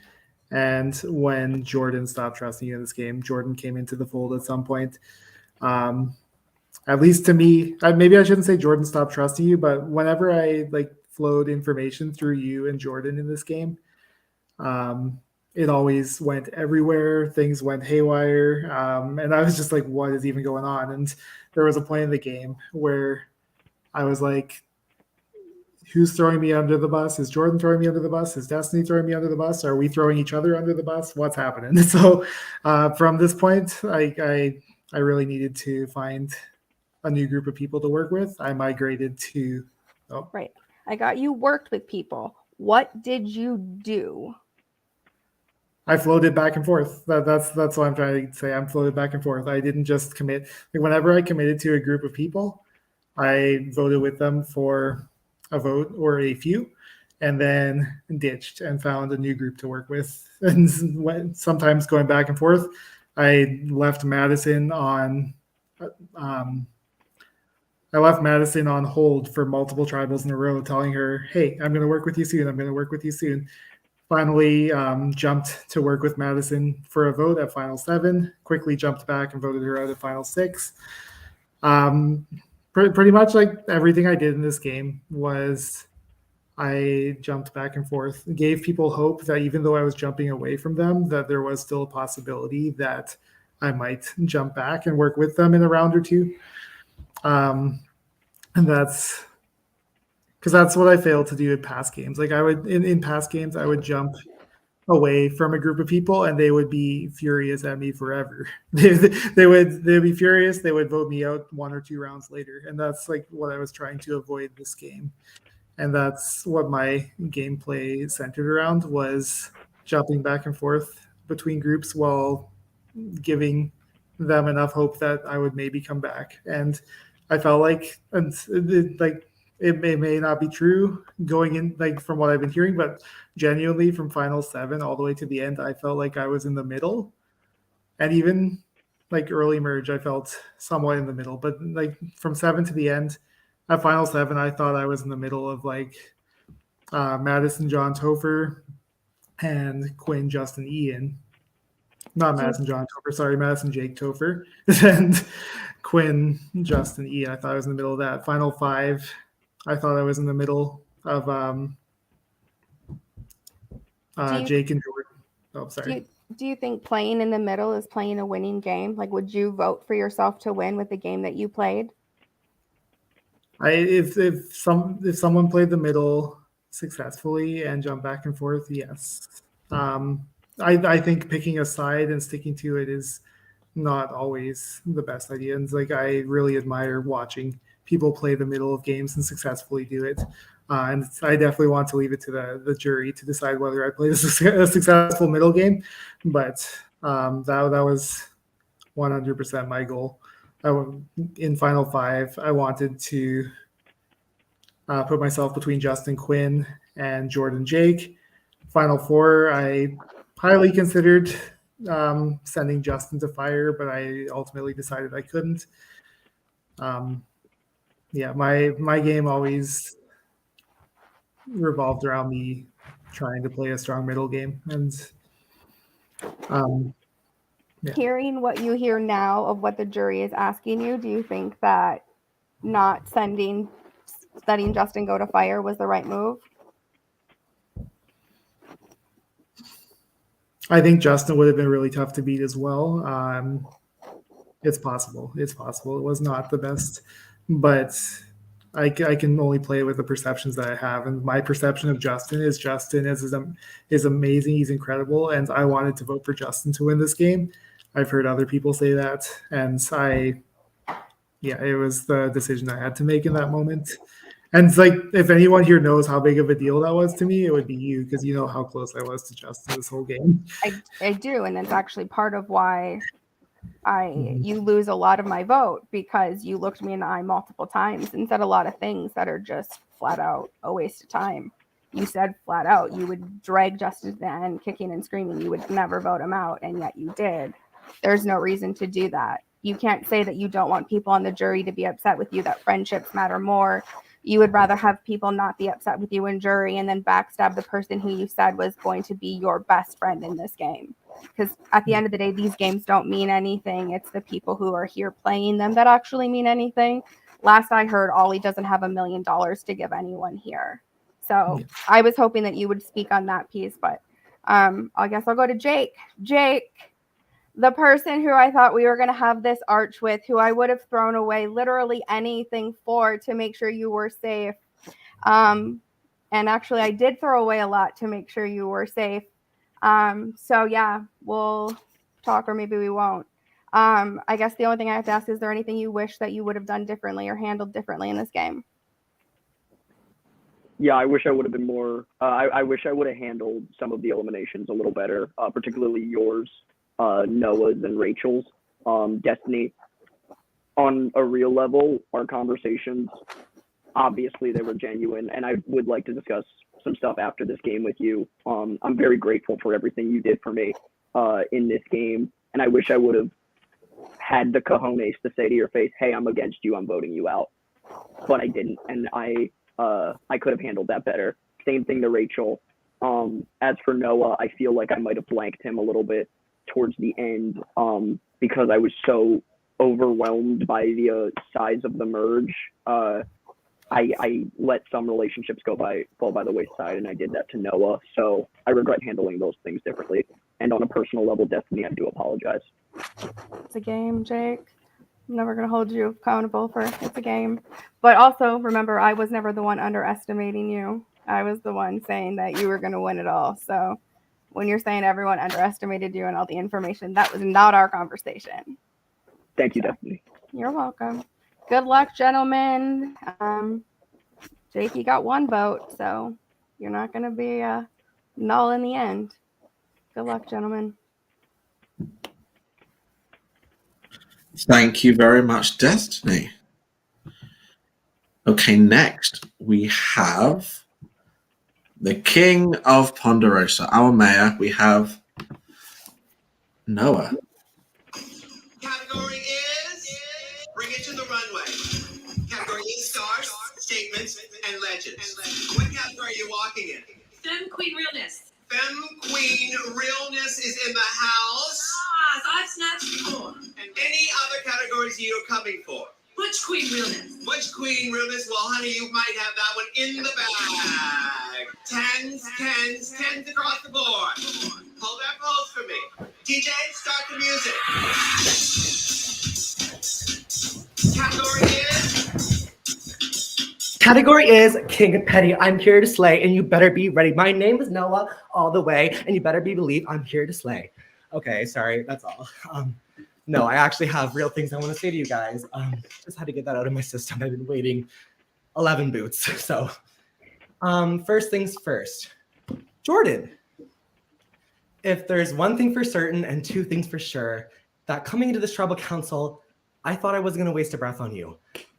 And when Jordan stopped trusting you in this game, Jordan came into the fold at some point. At least to me, maybe I shouldn't say Jordan stopped trusting you, but whenever I flowed information through you and Jordan in this game, it always went everywhere. Things went haywire. And I was just like, what is even going on? And there was a point in the game where I was like, who's throwing me under the bus? Is Jordan throwing me under the bus? Is Destiny throwing me under the bus? Are we throwing each other under the bus? What's happening? So from this point, I really needed to find a new group of people to work with. I migrated to... Oh. Right. I got you worked with people. What did you do? I floated back and forth. That's what I'm trying to say. I'm floated back and forth. I didn't just commit. Whenever I committed to a group of people, I voted with them for a vote or a few, and then ditched and found a new group to work with. And sometimes going back and forth, I left Madison on hold for multiple tribals in a row, telling her, "Hey, I'm going to work with you soon. I'm going to work with you soon." Finally, jumped to work with Madison for a vote at Final 7. Quickly jumped back and voted her out at Final 6. Pretty much like everything I did in this game was I jumped back and forth, gave people hope that even though I was jumping away from them, that there was still a possibility that I might jump back and work with them in a round or two. And that's because that's what I failed to do in past games. Like in past games, I would jump away from a group of people and they would be furious at me forever. They'd be furious. They would vote me out 1 or 2 rounds later. And that's like what I was trying to avoid this game. And that's what my gameplay centered around, was jumping back and forth between groups while giving them enough hope that I would maybe come back. And I felt like, it may not be true going in, from what I've been hearing, but genuinely from Final 7 all the way to the end, I felt like I was in the middle. And even early merge, I felt somewhat in the middle. But from 7 to the end, at Final 7, I thought I was in the middle of Madison, John Topher, and Quinn, Justin, Ian. Not Madison, John Topher, sorry, Madison, Jake Topher, and Quinn, Justin, Ian. I thought I was in the middle of that. Final 5, I thought I was in the middle of Jake and Jordan. Oh, sorry. Do you think playing in the middle is playing a winning game? Would you vote for yourself to win with the game that you played? If someone played the middle successfully and jumped back and forth, yes. I think picking a side and sticking to it is not always the best idea. And I really admire watching people play the middle of games and successfully do it. And I definitely want to leave it to the jury to decide whether I played a successful middle game. But that was 100% my goal. In Final 5, I wanted to put myself between Justin, Quinn, and Jordan, Jake. Final 4, I highly considered sending Justin to fire, but I ultimately decided I couldn't. My game always revolved around me trying to play a strong middle game. And hearing what you hear now of what the jury is asking you, do you think that not letting Justin go to fire was the right move? I think Justin would have been really tough to beat as well. It's possible. It was not the best, but I can only play with the perceptions that I have. And my perception of Justin is amazing. He's incredible. And I wanted to vote for Justin to win this game. I've heard other people say that. And it was the decision I had to make in that moment. And if anyone here knows how big of a deal that was to me, it would be you, because you know how close I was to Justin this whole game. I do, and that's actually part of why you lose a lot of my vote, because you looked me in the eye multiple times and said a lot of things that are just flat out a waste of time. You said flat out you would drag Justin to the end, kicking and screaming. You would never vote him out, and yet you did. There's no reason to do that. You can't say that you don't want people on the jury to be upset with you, that friendships matter more. You would rather have people not be upset with you in jury and then backstab the person who you said was going to be your best friend in this game. Because at the end of the day, these games don't mean anything. It's the people who are here playing them that actually mean anything. Last I heard, Ollie doesn't have $1 million to give anyone here. So I was hoping that you would speak on that piece, but I guess I'll go to Jake. Jake, the person who I thought we were going to have this arch with, who I would have thrown away literally anything for to make sure you were safe. And actually, I did throw away a lot to make sure you were safe. So yeah, we'll talk, or maybe we won't. I guess the only thing I have to ask, is there anything you wish that you would have done differently or handled differently in this game? Yeah, I wish I would have been more. I wish I would have handled some of the eliminations a little better, particularly yours, Noah's, and Rachel's. Destiny. On a real level, our conversations, obviously, they were genuine, and I would like to discuss some stuff after this game with you. I'm very grateful for everything you did for me in this game, and I wish I would have had the cojones to say to your face, "Hey, I'm against you. I'm voting you out," but I didn't, and I could have handled that better. Same thing to Rachel. As for Noah, I feel like I might have blanked him a little bit towards the end because I was so overwhelmed by the size of the merge. I let some relationships fall by the wayside, and I did that to Noah. So I regret handling those things differently. And on a personal level, Destiny, I do apologize. It's a game, Jake. I'm never going to hold you accountable for it's a game. But also, remember, I was never the one underestimating you. I was the one saying that you were going to win it all. So when you're saying everyone underestimated you and all the information, that was not our conversation. Thank you, Destiny. You're welcome. Good luck, gentlemen. Jake, you got 1 vote, so you're not going to be null in the end. Good luck, gentlemen. Thank you very much, Destiny. Okay, next we have the King of Ponderosa, our mayor. We have Noah. Category is Bring It to the Runway. Category is Stars, Statements, and Legends. What category are you walking in? Femme Queen Realness. Femme Queen Realness is in the house. Ah, so I've snatched before. And any other categories you're coming for? Butch Queen Realness. Butch Queen Realness? Well, honey, you might have that one in the bag. Tens across the board. Hold that pose for me. DJ, start the music. Category is King Petty. I'm here to slay, and you better be ready. My name is Noah all the way, and you better believe I'm here to slay. Okay, sorry, that's all. No, I actually have real things I want to say to you guys. Just had to get that out of my system. I've been waiting 11 boots. So, first things first. Jordan, if there's one thing for certain and 2 things for sure, that coming into this tribal council, I thought I was going to waste a breath on you.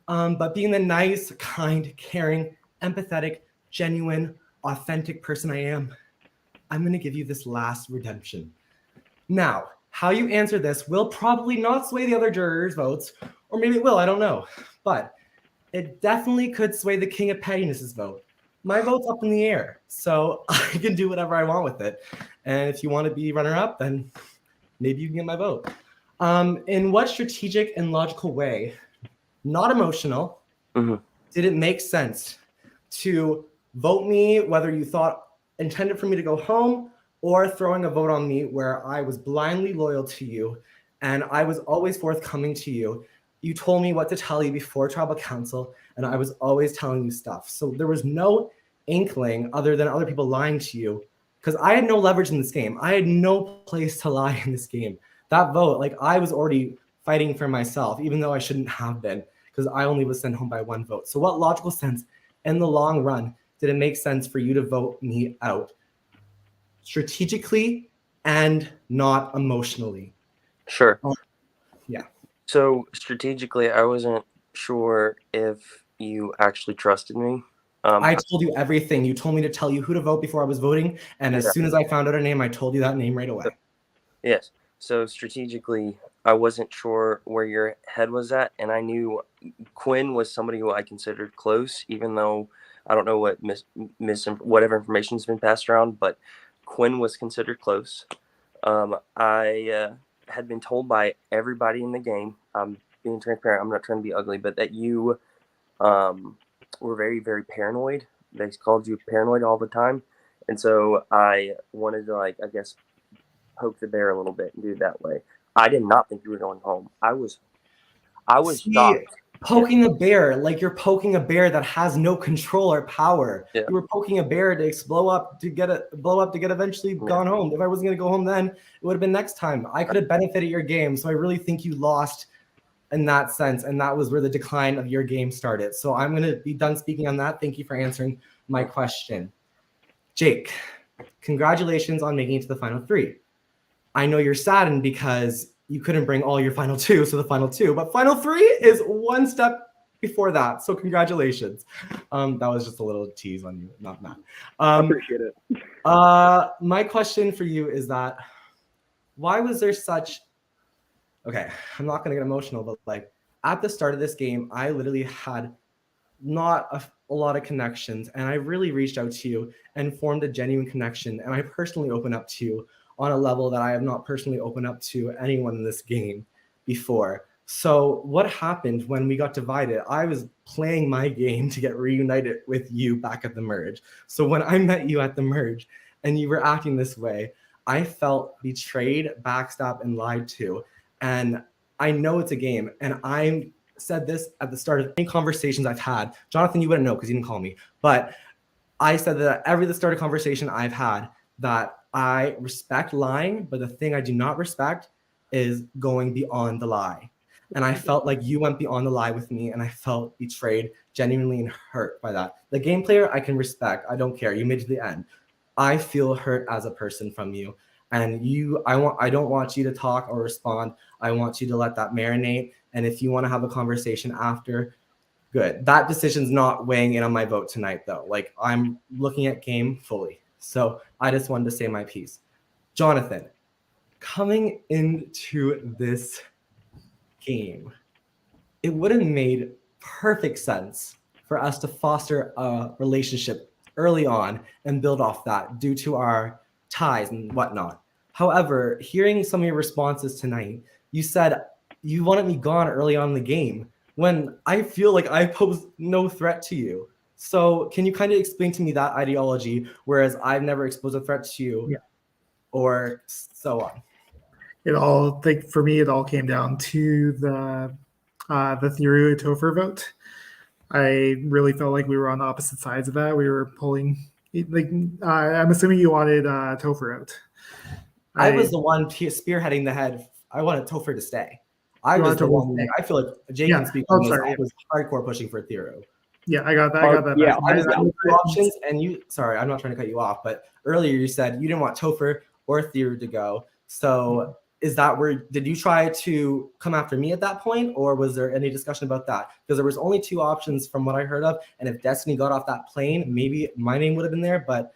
But being the nice, kind, caring, empathetic, genuine, authentic person I am, I'm going to give you this last redemption. Now, how you answer this will probably not sway the other jurors' votes, or maybe it will, I don't know. But it definitely could sway the King of Pettiness's vote. My vote's up in the air, so I can do whatever I want with it. And if you want to be runner-up, then maybe you can get my vote. In what strategic and logical way, not emotional, did it make sense to vote me, whether you thought intended for me to go home or throwing a vote on me where I was blindly loyal to you and I was always forthcoming to you? You told me what to tell you before tribal council, and I was always telling you stuff. So there was no inkling other than other people lying to you, because I had no leverage in this game. I had no place to lie in this game. That vote, like, I was already fighting for myself, even though I shouldn't have been, because I only was sent home by 1 vote. So what logical sense in the long run did it make sense for you to vote me out? Strategically and not emotionally. Sure. Yeah. So strategically, I wasn't sure if you actually trusted me. I told you everything. You told me to tell you who to vote before I was voting, and as soon as I found out a name, I told you that name right away. Yes. So strategically, I wasn't sure where your head was at, and I knew Quinn was somebody who I considered close, even though I don't know what whatever information's been passed around, but Quinn was considered close. I had been told by everybody in the game, I'm being transparent, I'm not trying to be ugly, but that you were very, very paranoid. They called you paranoid all the time. And so I wanted to, like, I guess, poke the bear a little bit and do it that way. I did not think you were going home. I was shocked. Poking the bear, like you're poking a bear that has no control or power. Yeah. You were poking a bear to blow up to get eventually gone home. If I wasn't gonna go home then, it would have been next time. I could have benefited your game. So I really think you lost in that sense, and that was where the decline of your game started. So I'm gonna be done speaking on that. Thank you for answering my question. Jake, congratulations on making it to the final 3. I know you're saddened because you couldn't bring all your final 2, so the final 2, but final 3 is one step before that. So congratulations. That was just a little tease on you, not that. Appreciate it. My question for you is that why was there such, okay, I'm not gonna get emotional, but like at the start of this game, I literally had not a lot of connections, and I really reached out to you and formed a genuine connection, and I personally opened up to you on a level that I have not personally opened up to anyone in this game before. So what happened when we got divided? I was playing my game to get reunited with you back at the merge. So when I met you at the merge and you were acting this way, I felt betrayed, backstabbed, and lied to. And I know it's a game, and I said this at the start of any conversations I've had. Jonathan, you wouldn't know because you didn't call me, but I said that every the start of conversation I've had that I respect lying, but the thing I do not respect is going beyond the lie. And I felt like you went beyond the lie with me, and I felt betrayed, genuinely and hurt by that. The game player I can respect. I don't care. You made it to the end. I feel hurt as a person from you. And I don't want you to talk or respond. I want you to let that marinate. And if you want to have a conversation after, good. That decision's not weighing in on my vote tonight, though. Like, I'm looking at game fully. So I just wanted to say my piece. Jonathan, coming into this game, it would have made perfect sense for us to foster a relationship early on and build off that due to our ties and whatnot. However, hearing some of your responses tonight, you said you wanted me gone early on in the game when I feel like I pose no threat to you. So can you kind of explain to me that ideology, whereas I've never exposed a threat to you, or so on? For me, it all came down to the Thiru Topher vote. I really felt like we were on opposite sides of that. We were pulling, I'm assuming you wanted Topher out. I was the one spearheading the head. I wanted Topher to stay. I was the one. I feel like Jake can speak on this. I was hardcore pushing for Thiru. Yeah, I got that. I got that. Yeah, I was two options, and you. Sorry, I'm not trying to cut you off, but earlier you said you didn't want Topher or Thiru to go. So is that where did you try to come after me at that point, or was there any discussion about that? Because there was only 2 options from what I heard of, and if Destiny got off that plane, maybe my name would have been there. But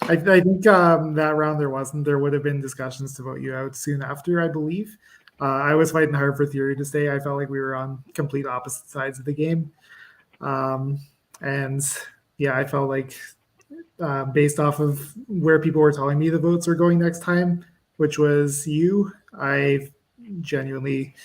I think that round there wasn't. There would have been discussions to vote you out soon after, I believe. I was fighting hard for Thiru to stay. I felt like we were on complete opposite sides of the game. And yeah, I felt like based off of where people were telling me the votes were going next time, which was you, I genuinely,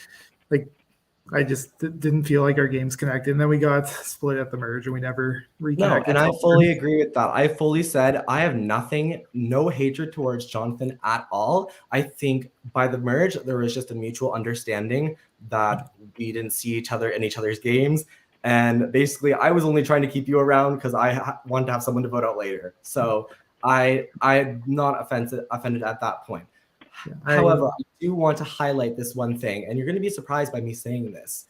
I just didn't feel like our games connected. And then we got split at the merge and we never reconnected. No, and I fully agree with that. I fully said I have no hatred towards Jonathan at all. I think by the merge, there was just a mutual understanding that we didn't see each other in each other's games. And basically, I was only trying to keep you around because I wanted to have someone to vote out later. So I'm not offended at that point. However, I do want to highlight this one thing, and you're going to be surprised by me saying this.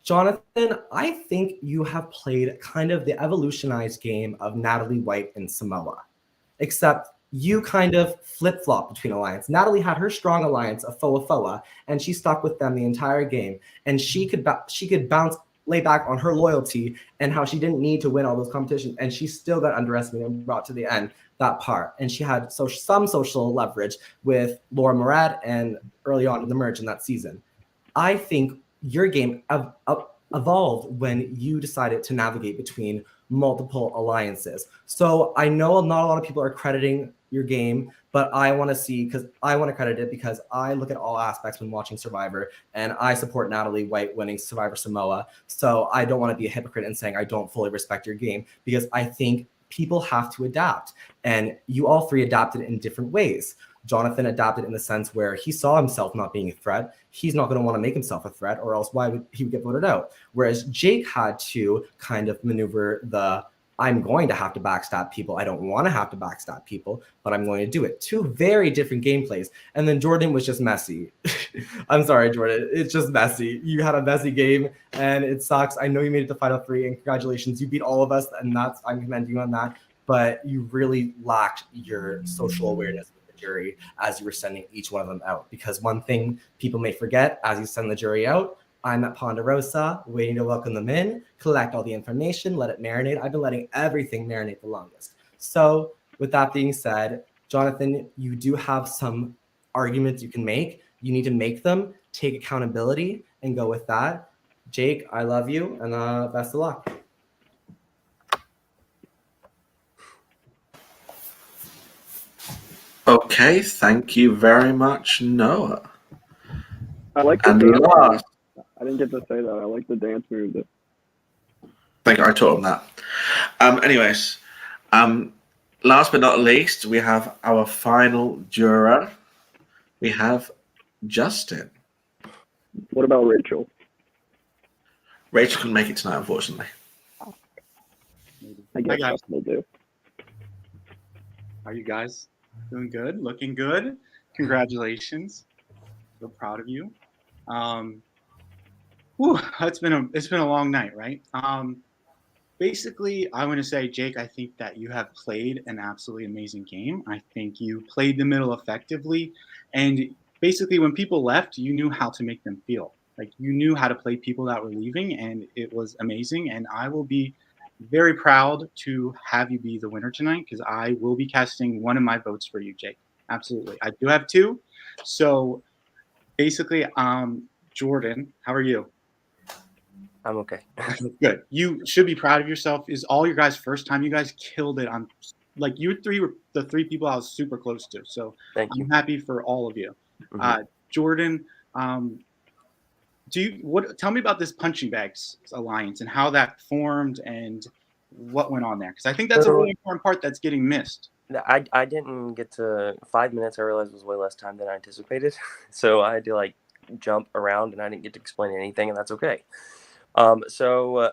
Jonathan, I think you have played kind of the evolutionized game of Natalie White and Samoa, except you kind of flip-flop between alliance. Natalie had her strong alliance of Foa, and she stuck with them the entire game, and she could bounce lay back on her loyalty and how she didn't need to win all those competitions, and she still got underestimated and brought to the end that part. And she had some social leverage with Laura Murad and early on in the merge in that season. I think your game evolved when you decided to navigate between multiple alliances. So I know not a lot of people are crediting your game, but I want to credit it because I look at all aspects when watching Survivor, and I support Natalie White winning Survivor Samoa. So I don't want to be a hypocrite in saying I don't fully respect your game, because I think people have to adapt, and you all three adapted in different ways. Jonathan adapted in the sense where he saw himself not being a threat. He's not going to want to make himself a threat, or else why would he get voted out? Whereas Jake had to kind of maneuver the, I'm going to have to backstab people. I don't want to have to backstab people, but I'm going to do it. Two very different gameplays. And then Jordan was just messy. I'm sorry, Jordan. It's just messy. You had a messy game, and it sucks. I know you made it to Final 3, and congratulations. You beat all of us, and I'm commending you on that. But you really lacked your social awareness with the jury as you were sending each one of them out. Because one thing people may forget as you send the jury out, I'm at Ponderosa, waiting to welcome them in, collect all the information, let it marinate. I've been letting everything marinate the longest. So with that being said, Jonathan, you do have some arguments you can make. You need to make them, take accountability, and go with that. Jake, I love you, and best of luck. Okay, thank you very much, Noah. I like the And dance last, move. I didn't get to say that. I like the dance move. thank you, I taught him that. Anyways, last but not least, we have our final juror. We have Justin. What about Rachel? Rachel couldn't make it tonight, unfortunately. I guess guys. Justin will do. How are you guys? Doing good? Looking good? Congratulations. So proud of you. It's been a long night, right? Basically, I want to say, Jake, I think that you have played an absolutely amazing game. I think you played the middle effectively, and basically, when people left, you knew how to make them feel. Like, you knew how to play people that were leaving, and it was amazing. And I will be very proud to have you be the winner tonight, because I will be casting one of my votes for you, Jake. Absolutely. I do have two. So basically, Jordan, how are you? I'm okay. Good. You should be proud of yourself. Is all your guys' first time. You guys killed it on, like, you three were the three people I was super close to. So Thank you. I'm happy for all of you. Mhm. Jordan, tell me about this Punching Bags Alliance and how that formed and what went on there, because I think that's a really important part that's getting missed. I didn't get to 5 minutes. I realized was way less time than I anticipated, so I had to like jump around, and I didn't get to explain anything, and that's okay. So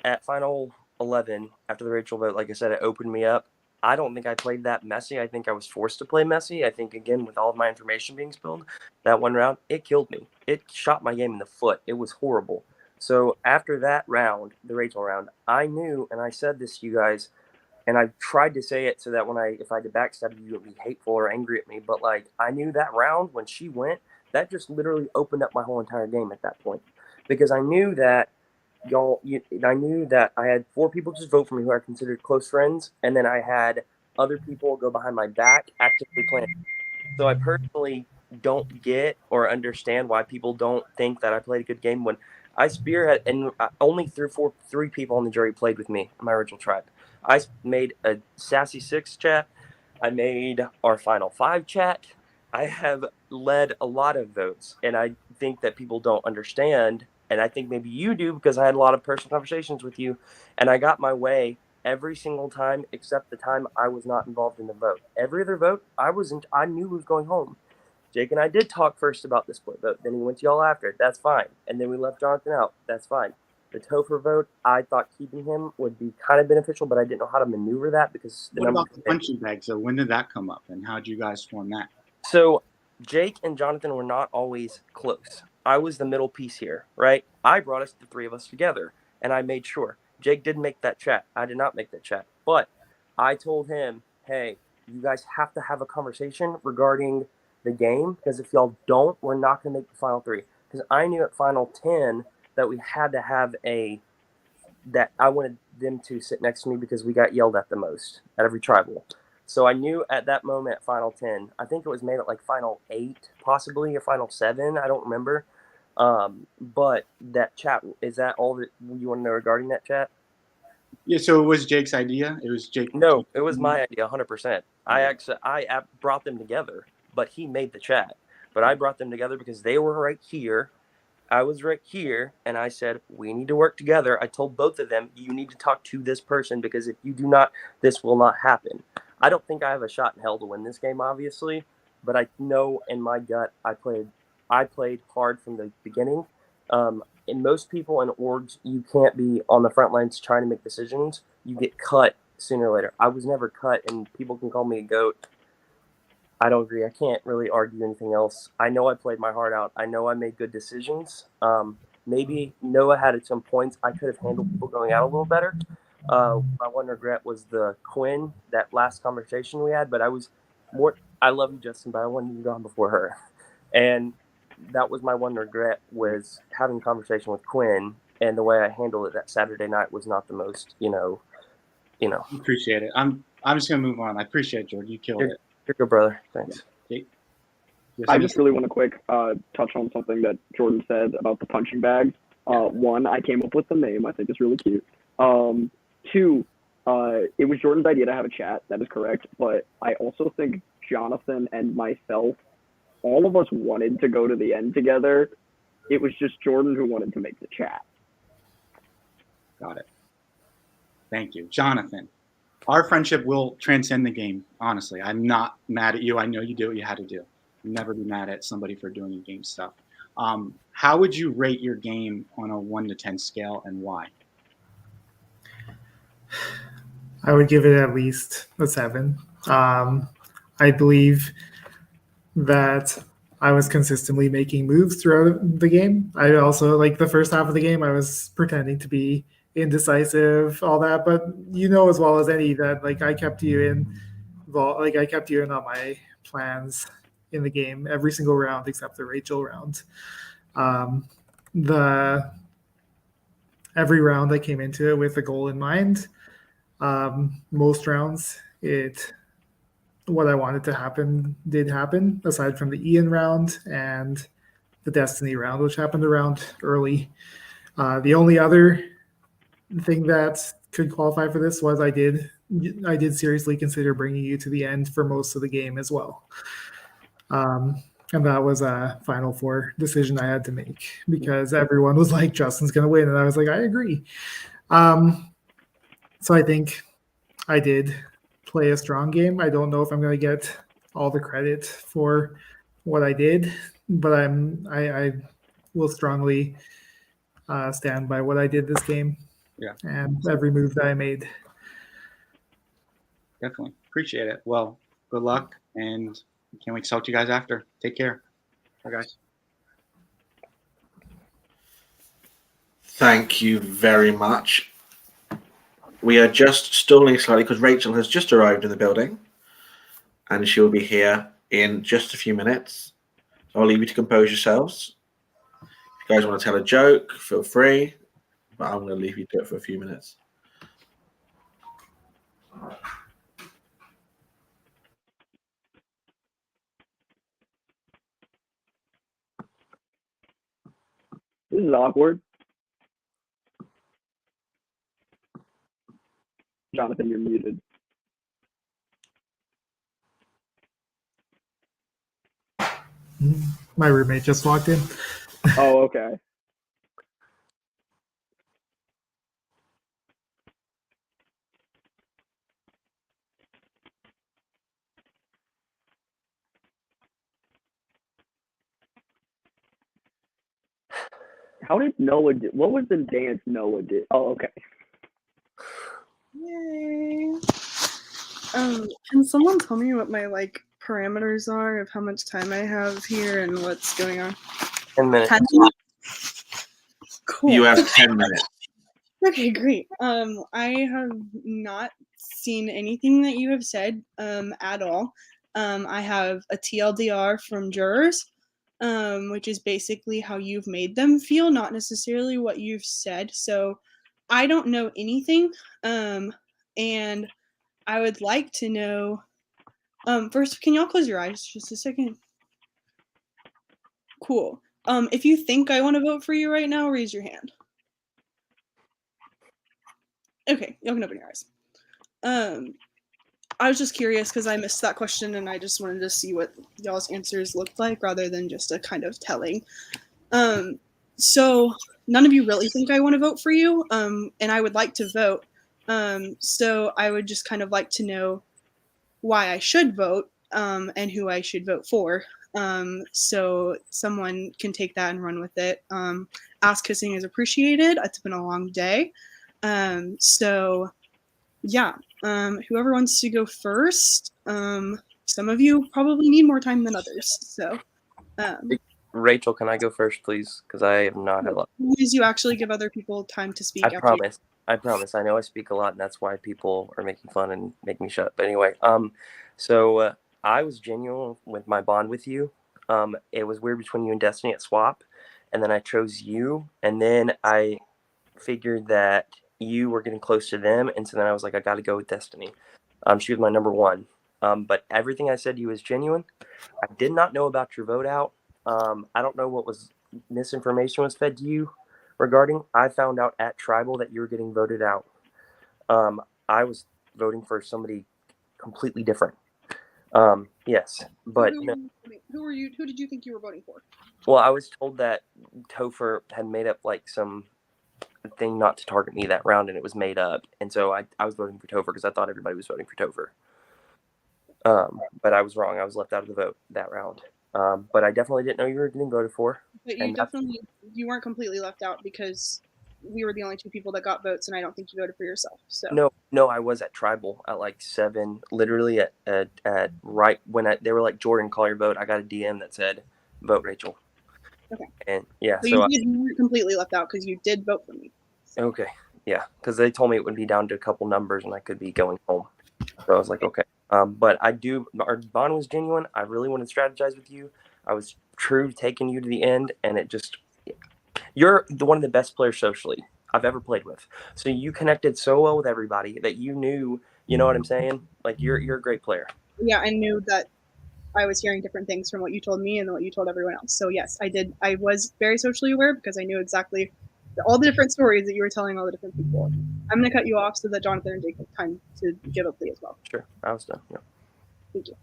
at Final 11, after the Rachel vote, like I said, it opened me up. I don't think I played that messy. I think I was forced to play messy. I think, again, with all of my information being spilled, that one round, it killed me. It shot my game in the foot. It was horrible. So after that round, the Rachel round, I knew, and I said this to you guys, and I tried to say it so that if I did backstab you, you would be hateful or angry at me. But, like, I knew that round, when she went, that just literally opened up my whole entire game at that point. Because I knew that I knew that I had 4 people just vote for me who I considered close friends, and then I had other people go behind my back actively playing. So I personally don't get or understand why people don't think that I played a good game when I spearhead, and only 3 people on the jury played with me in my original tribe. I made a Sassy 6 chat. I made our Final 5 chat. I have led a lot of votes, and I think that people don't understand. And I think maybe you do, because I had a lot of personal conversations with you, and I got my way every single time except the time I was not involved in the vote. Every other vote, I knew who was going home. Jake and I did talk first about the split vote. Then he went to y'all after it. That's fine. And then we left Jonathan out. That's fine. The Topher vote, I thought keeping him would be kind of beneficial, but I didn't know how to maneuver that because What about the punching bag? So when did that come up, and how did you guys form that? So Jake and Jonathan were not always close. I was the middle piece here, right? I brought the 3 of us together, and I made sure. Jake didn't make that chat. I did not make that chat. But I told him, hey, you guys have to have a conversation regarding the game, because if y'all don't, we're not going to make the Final 3. Because I knew at Final 10 that we had to have that I wanted them to sit next to me because we got yelled at the most at every tribal. So I knew at that moment, Final 10, I think it was made at like Final 8, possibly, or Final 7. I don't remember. But that chat, is that all that you want to know regarding that chat? Yeah, so it was Jake's idea? It was Jake? No, it was my idea, 100%. I brought them together, but he made the chat. But I brought them together because they were right here. I was right here, and I said, we need to work together. I told both of them, you need to talk to this person, because if you do not, this will not happen. I don't think I have a shot in hell to win this game, obviously, but I know in my gut I played hard from the beginning. And most people in orgs, you can't be on the front lines trying to make decisions. You get cut sooner or later. I was never cut, and people can call me a goat. I don't agree. I can't really argue anything else. I know I played my heart out. I know I made good decisions. Maybe Noah had at some points I could have handled people going out a little better. My one regret was the Quinn, that last conversation we had, but I love you, Justin, but I wanted you gone before her. And that was my one regret, was having a conversation with Quinn, and the way I handled it that Saturday night was not the most, Appreciate it. I'm just gonna move on. I appreciate it, Jordan. You killed it. You're good, brother. Thanks. Jake? I just really want to quick touch on something that Jordan said about the punching bag. One, I came up with the name. I think it's really cute. Two, it was Jordan's idea to have a chat. That is correct. But I also think Jonathan and myself, all of us wanted to go to the end together. It was just Jordan who wanted to make the chat. Got it. Thank you. Jonathan, our friendship will transcend the game, honestly. I'm not mad at you. I know you did what you had to do. Never be mad at somebody for doing your game stuff. How would you rate your game on a 1 to 10 scale, and why? I would give it at least a 7. I believe that I was consistently making moves throughout the game. I also, like the first half of the game, I was pretending to be indecisive, all that, but you know as well as any that I kept you in on my plans in the game every single round except the Rachel round. Every round I came into it with a goal in mind. Most rounds what I wanted to happen did happen, aside from the Ian round and the Destiny round, which happened around early. The only other thing that could qualify for this was I did seriously consider bringing you to the end for most of the game as well. And that was a Final Four decision I had to make because everyone was like, Justin's going to win. And I was like, I agree. So I think I did play a strong game. I don't know if I'm going to get all the credit for what I did, but I will strongly stand by what I did this game. Yeah. And every move that I made. Definitely. Appreciate it. Well, good luck, and can't wait to talk to you guys after. Take care. Bye, guys. Thank you very much. We are just stalling slightly because Rachel has just arrived in the building, and she'll be here in just a few minutes. So I'll leave you to compose yourselves. If you guys want to tell a joke, feel free, but I'm going to leave you to it for a few minutes. This is awkward. Jonathan, you're muted. My roommate just walked in. Oh, okay. How did Noah do? What was the dance Noah did? Oh, okay. Yay. Can someone tell me what my parameters are of how much time I have here and what's going on? 10 minutes. 10 minutes? Cool. You have 10 minutes. Okay, great. I have not seen anything that you have said at all. I have a TLDR from jurors. which is basically how you've made them feel, not necessarily what you've said. So I don't know anything, and I would like to know. First, can y'all close your eyes just a second? Cool. If you think I want to vote for you right now, raise your hand. Okay, y'all can open your eyes. I was just curious because I missed that question and I just wanted to see what y'all's answers looked like rather than just a kind of telling. So none of you really think I want to vote for you, and I would like to vote. So I would just kind of like to know why I should vote, and who I should vote for. So someone can take that and run with it. Ass kissing is appreciated. It's been a long day. So yeah, whoever wants to go first. Some of you probably need more time than others. So Rachel, can I go first, please? Because I have not had a lot. please, you actually give other people time to speak. I after you. promise. I promise. I know I speak a lot, and that's why people are making fun and make me shut. But anyway, so I was genuine with my bond with you. It was weird between you and Destiny at swap, and then I chose you, and then I figured that you were getting close to them, and so then I was like, I got to go with Destiny. She was my number one. But everything I said to you was genuine. I did not know about your vote out. I don't know what misinformation was fed to you regarding. I found out at Tribal that you were getting voted out. I was voting for somebody completely different. Yes, but Who did you think you were voting for? well, I was told that Topher had made up like some thing not to target me that round, and it was made up, and so I was voting for Topher because I thought everybody was voting for Topher. But I was wrong. I was left out of the vote that round. But I definitely didn't know you were getting voted for. But you weren't completely left out because we were the only two people that got votes, and I don't think you voted for yourself. So No, I was at Tribal at like 7, literally at right when they were like, Jordan, call your vote. I got a DM that said, vote Rachel. Okay. And yeah, so so you weren't completely left out because you did vote for me. okay, yeah, because they told me it would be down to a couple numbers and I could be going home. So I was like, okay. But our bond was genuine. I really wanted to strategize with you. I was true taking you to the end, and it just, you're one of the best players socially I've ever played with. So you connected so well with everybody that you knew, you know what I'm saying? Like you're a great player. Yeah, I knew that I was hearing different things from what you told me and what you told everyone else. So yes, I did. I was very socially aware because I knew exactly all the different stories that you were telling all the different people. I'm going to cut you off so that Jonathan and Jake have time to give a plea as well. Sure, I was done. Yeah. Thank you.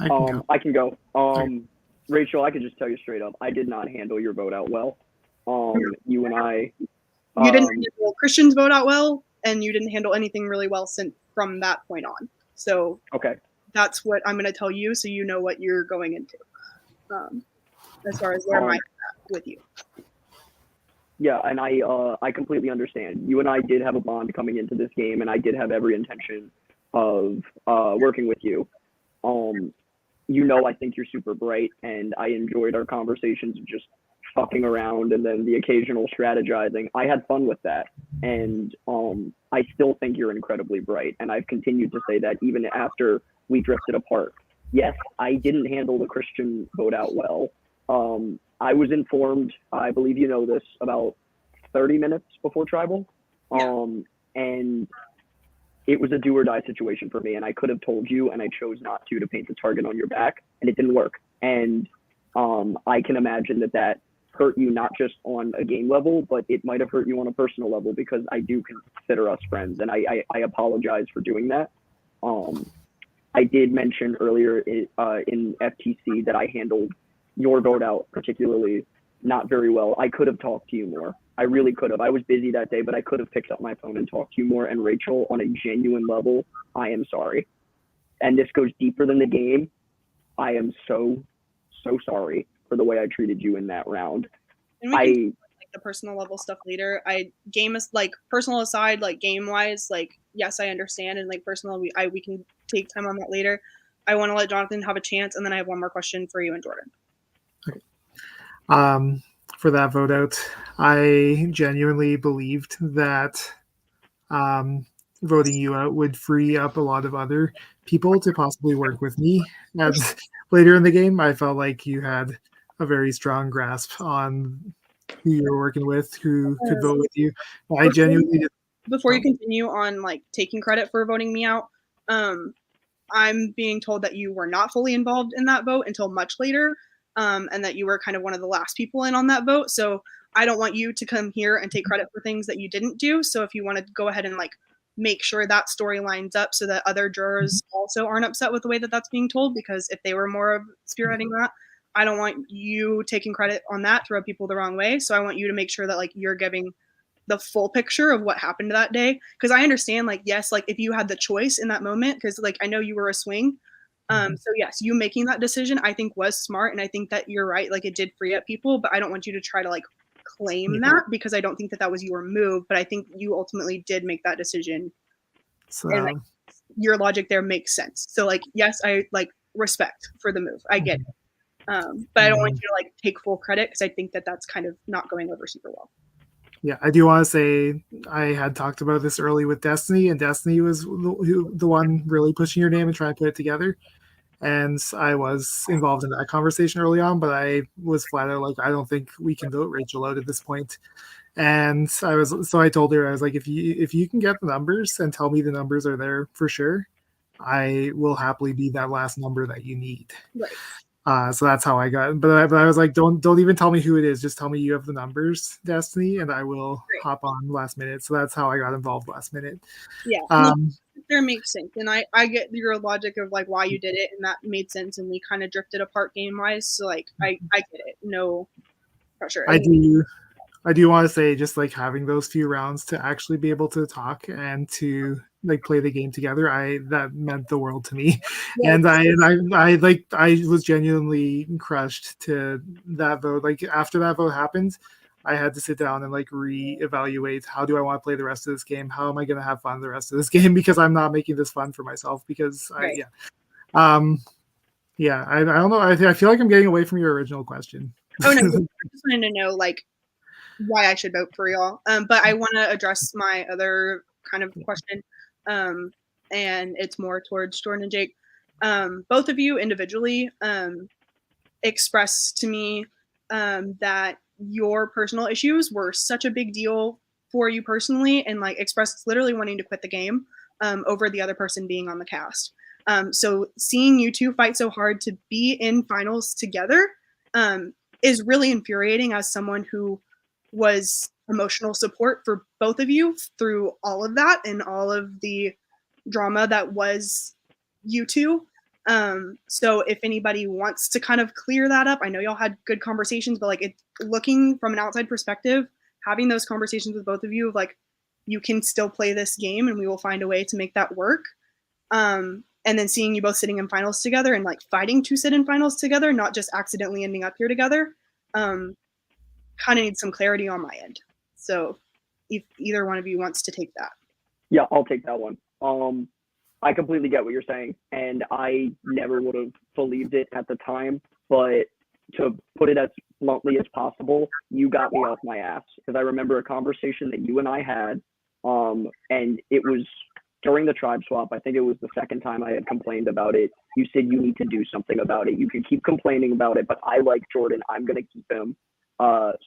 Mm-hmm. I can go. Rachel, I can just tell you straight up, I did not handle your vote out well. You and I. You didn't handle Christian's vote out well, and you didn't handle anything really well since from that point on. So okay, that's what I'm going to tell you, so you know what you're going into. As far as where am I at with you. Yeah, and I completely understand. You and I did have a bond coming into this game, and I did have every intention of working with you. You know, I think you're super bright, and I enjoyed our conversations of just fucking around and then the occasional strategizing. I had fun with that, and I still think you're incredibly bright, and I've continued to say that even after we drifted apart. Yes, I didn't handle the Christian vote out well. I was informed, I believe you know this, about 30 minutes before Tribal, and it was a do or die situation for me, and I could have told you, and I chose not to paint the target on your back, and it didn't work. And I can imagine that hurt you not just on a game level, but it might have hurt you on a personal level, because I do consider us friends, and I apologize for doing that. I did mention earlier in FTC that I handled your vote out particularly not very well. I could have talked to you more. I really could have. I was busy that day, but I could have picked up my phone and talked to you more. And Rachel, on a genuine level, I am sorry. And this goes deeper than the game. I am so sorry for the way I treated you in that round. And we can like the personal level stuff later. Game is like personal aside, like game wise, like yes, I understand, and like personal, we can take time on that later. I want to let Jonathan have a chance, and then I have one more question for you and Jordan. Okay. For that vote out, I genuinely believed that voting you out would free up a lot of other people to possibly work with me. And later in the game, I felt like you had a very strong grasp on who you were working with, who could vote with you. I genuinely Before you continue on like taking credit for voting me out, I'm being told that you were not fully involved in that vote until much later, and that you were kind of one of the last people in on that vote. So I don't want you to come here and take credit for things that you didn't do. So if you want to go ahead and like make sure that story lines up so that other jurors also aren't upset with the way that that's being told, because if they were more of spearheading that, I don't want you taking credit on that to rub people the wrong way. So I want you to make sure that like you're giving the full picture of what happened that day. Because I understand, like, yes, like if you had the choice in that moment, because like I know you were a swing. So yes, you making that decision I think was smart, and I think that you're right. Like it did free up people, but I don't want you to try to like claim that, because I don't think that that was your move. But I think you ultimately did make that decision, and like your logic there makes sense. So like yes, I like respect for the move. I get it. But I don't want you to like take full credit, because I think that that's kind of not going over super well. Yeah, I do want to say I had talked about this early with Destiny, and Destiny was the one really pushing your name and trying to put it together. And I was involved in that conversation early on, but I was flat out like, I don't think we can vote Rachel out at this point. And I told her, I was like, if you can get the numbers and tell me the numbers are there for sure, I will happily be that last number that you need. Right. So that's how I got. But I was like, don't even tell me who it is. Just tell me you have the numbers, Destiny, and I will hop on last minute. So that's how I got involved last minute. Yeah, there makes sense, and I get your logic of like why you did it, and that made sense. And we kind of drifted apart game wise, so like I get it. No pressure. I do want to say, just like having those few rounds to actually be able to talk and to like play the game together, that meant the world to me. Yeah. And I was genuinely crushed to that vote. Like after that vote happened, I had to sit down and like reevaluate, how do I want to play the rest of this game? How am I going to have fun the rest of this game? Because I'm not making this fun for myself, because I don't know. I feel like I'm getting away from your original question. Oh no, I just wanted to know like why I should vote for y'all. But I want to address my other kind of question, and it's more towards Jordan and Jake. Both of you individually expressed to me that your personal issues were such a big deal for you personally, and like expressed literally wanting to quit the game over the other person being on the cast. So seeing you two fight so hard to be in finals together is really infuriating, as someone who was emotional support for both of you through all of that and all of the drama that was you two. So if anybody wants to kind of clear that up, I know y'all had good conversations, but like looking from an outside perspective, having those conversations with both of you of like, you can still play this game and we will find a way to make that work. And then seeing you both sitting in finals together and like fighting to sit in finals together, not just accidentally ending up here together, kind of need some clarity on my end. So if either one of you wants to take that. Yeah, I'll take that one. I completely get what you're saying, and I never would have believed it at the time, but to put it as bluntly as possible, you got me off my ass, because I remember a conversation that you and I had, and it was during the tribe swap. I think it was the second time I had complained about it. You said you need to do something about it. You can keep complaining about it, but I like Jordan. I'm going to keep him.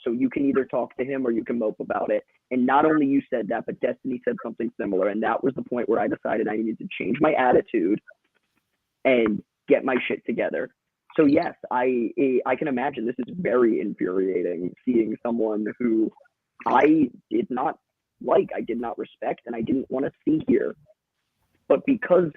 So you can either talk to him or you can mope about it. And not only you said that, but Destiny said something similar. And that was the point where I decided I needed to change my attitude and get my shit together. So yes, I can imagine this is very infuriating, seeing someone who I did not like, I did not respect, and I didn't want to see here. But because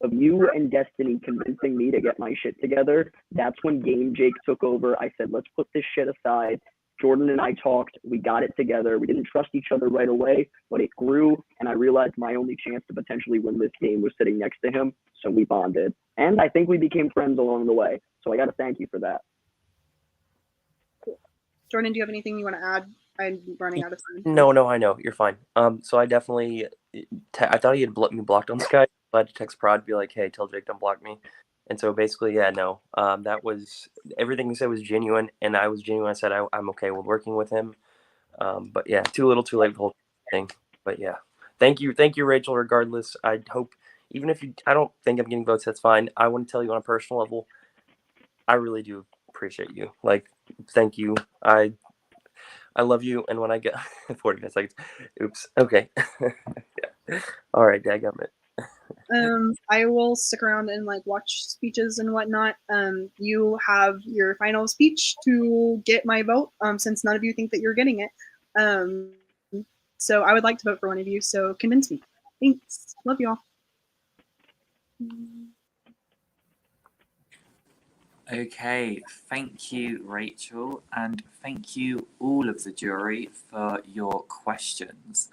of you and Destiny convincing me to get my shit together, that's when Game Jake took over. I said, let's put this shit aside. Jordan and I talked, we got it together. We didn't trust each other right away, but it grew, and I realized my only chance to potentially win this game was sitting next to him, so we bonded. And I think we became friends along the way, so I got to thank you for that. Cool. Jordan, do you have anything you want to add? I'm running out of time. No, I know. You're fine. So I definitely, I thought he had me blocked on Skype. I had to text Prod, be like, hey, tell Jake don't block me. And so basically, yeah, no. That was, everything he said was genuine, and I was genuine. I said I'm okay with working with him. But yeah, too little too late for the whole thing. But yeah, thank you, Rachel, regardless. I hope even if I don't think I'm getting votes, that's fine. I want to tell you on a personal level, I really do appreciate you. Like, thank you. I love you. And when I get 45 seconds, oops. Okay. Yeah. All right, dadgummit. I will stick around and like watch speeches and whatnot. You have your final speech to get my vote, since none of you think that you're getting it. So I would like to vote for one of you. So convince me. Thanks. Love you all. Okay, thank you, Rachel, and thank you all of the jury for your questions.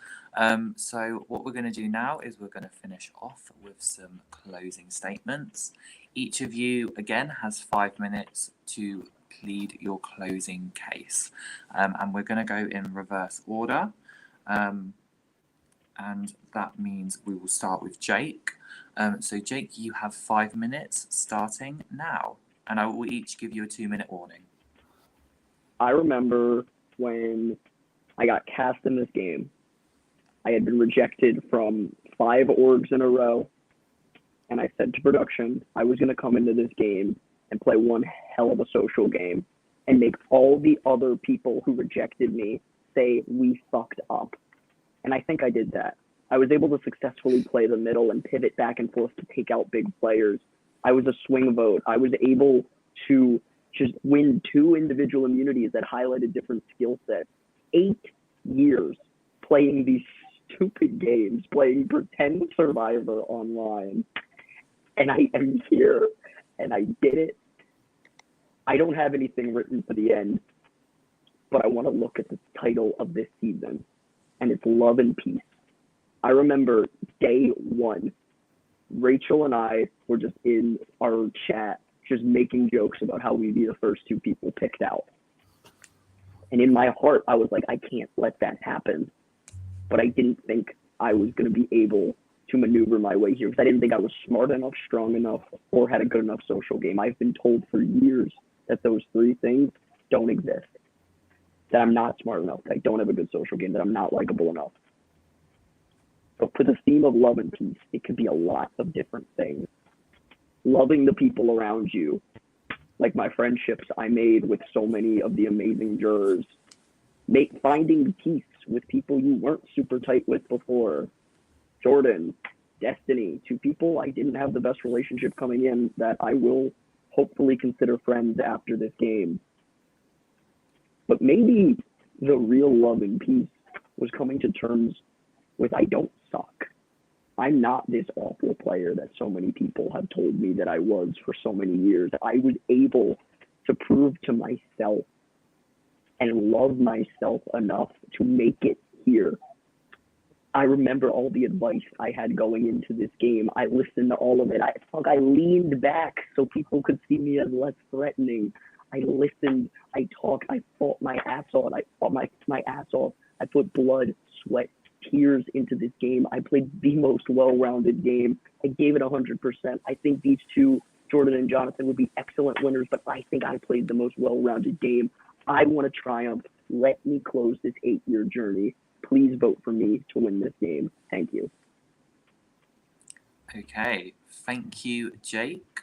So what we're going to do now is we're going to finish off with some closing statements. Each of you, again, has 5 minutes to plead your closing case. And we're going to go in reverse order. And that means we will start with Jake. So Jake, you have 5 minutes starting now. And I will each give you a 2-minute warning. I remember when I got cast in this game, I had been rejected from 5 orgs in a row. And I said to production, I was going to come into this game and play one hell of a social game and make all the other people who rejected me say we fucked up. And I think I did that. I was able to successfully play the middle and pivot back and forth to take out big players. I was a swing vote. I was able to just win 2 individual immunities that highlighted different skill sets. 8 years playing these stupid games, playing pretend Survivor online. And I am here, and I did it. I don't have anything written for the end, but I want to look at the title of this season, and it's Love and Peace. I remember day 1, Rachel and I were just in our chat, just making jokes about how we'd be the first 2 people picked out. And in my heart, I was like, I can't let that happen. But I didn't think I was going to be able to maneuver my way here because I didn't think I was smart enough, strong enough, or had a good enough social game. I've been told for years that those 3 things don't exist. That I'm not smart enough, that I don't have a good social game, that I'm not likable enough. But for the theme of love and peace, it could be a lot of different things. Loving the people around you, like my friendships I made with so many of the amazing jurors. Finding peace with people you weren't super tight with before. Jordan, Destiny, 2 people I didn't have the best relationship coming in that I will hopefully consider friends after this game. But maybe the real love and peace was coming to terms with I don't suck. I'm not this awful player that so many people have told me that I was for so many years. I was able to prove to myself and love myself enough to make it here. I remember all the advice I had going into this game. I listened to all of it. I leaned back so people could see me as less threatening. I listened, I talked, I fought my ass off. I fought my ass off. I put blood, sweat, tears into this game. I played the most well-rounded game. I gave it 100%. I think these 2, Jordan and Jonathan, would be excellent winners, but I think I played the most well-rounded game. I want to triumph. Let me close this 8-year journey. Please vote for me to win this game. Thank you. Okay, thank you, Jake.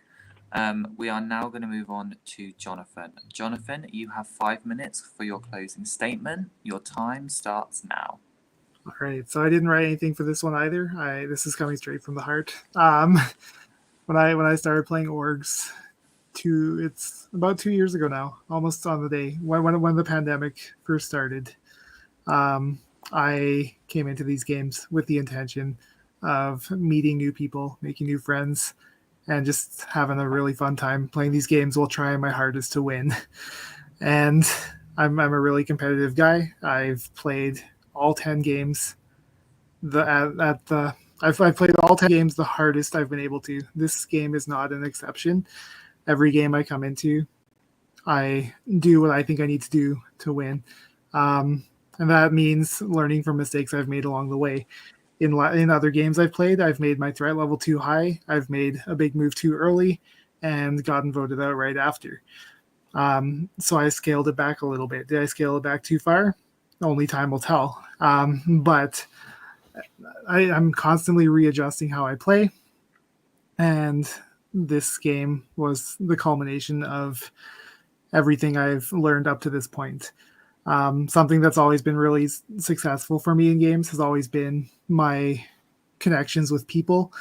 We are now going to move on to Jonathan. Jonathan, you have 5 minutes for your closing statement. Your time starts now. All right, so I didn't write anything for this one either. This is coming straight from the heart. When I started playing orgs, it's about 2 years ago now, almost on the day when the pandemic first started. I came into these games with the intention of meeting new people, making new friends, and just having a really fun time playing these games while trying my hardest to win. And I'm a really competitive guy. I've played all 10 games. I've played all 10 games the hardest I've been able to. This game is not an exception. Every game I come into, I do what I think I need to do to win. And that means learning from mistakes I've made along the way. In other games I've played, I've made my threat level too high. I've made a big move too early and gotten voted out right after. So I scaled it back a little bit. Did I scale it back too far? Only time will tell. But I'm constantly readjusting how I play. And this game was the culmination of everything I've learned up to this point. Something that's always been really successful for me in games has always been my connections with people,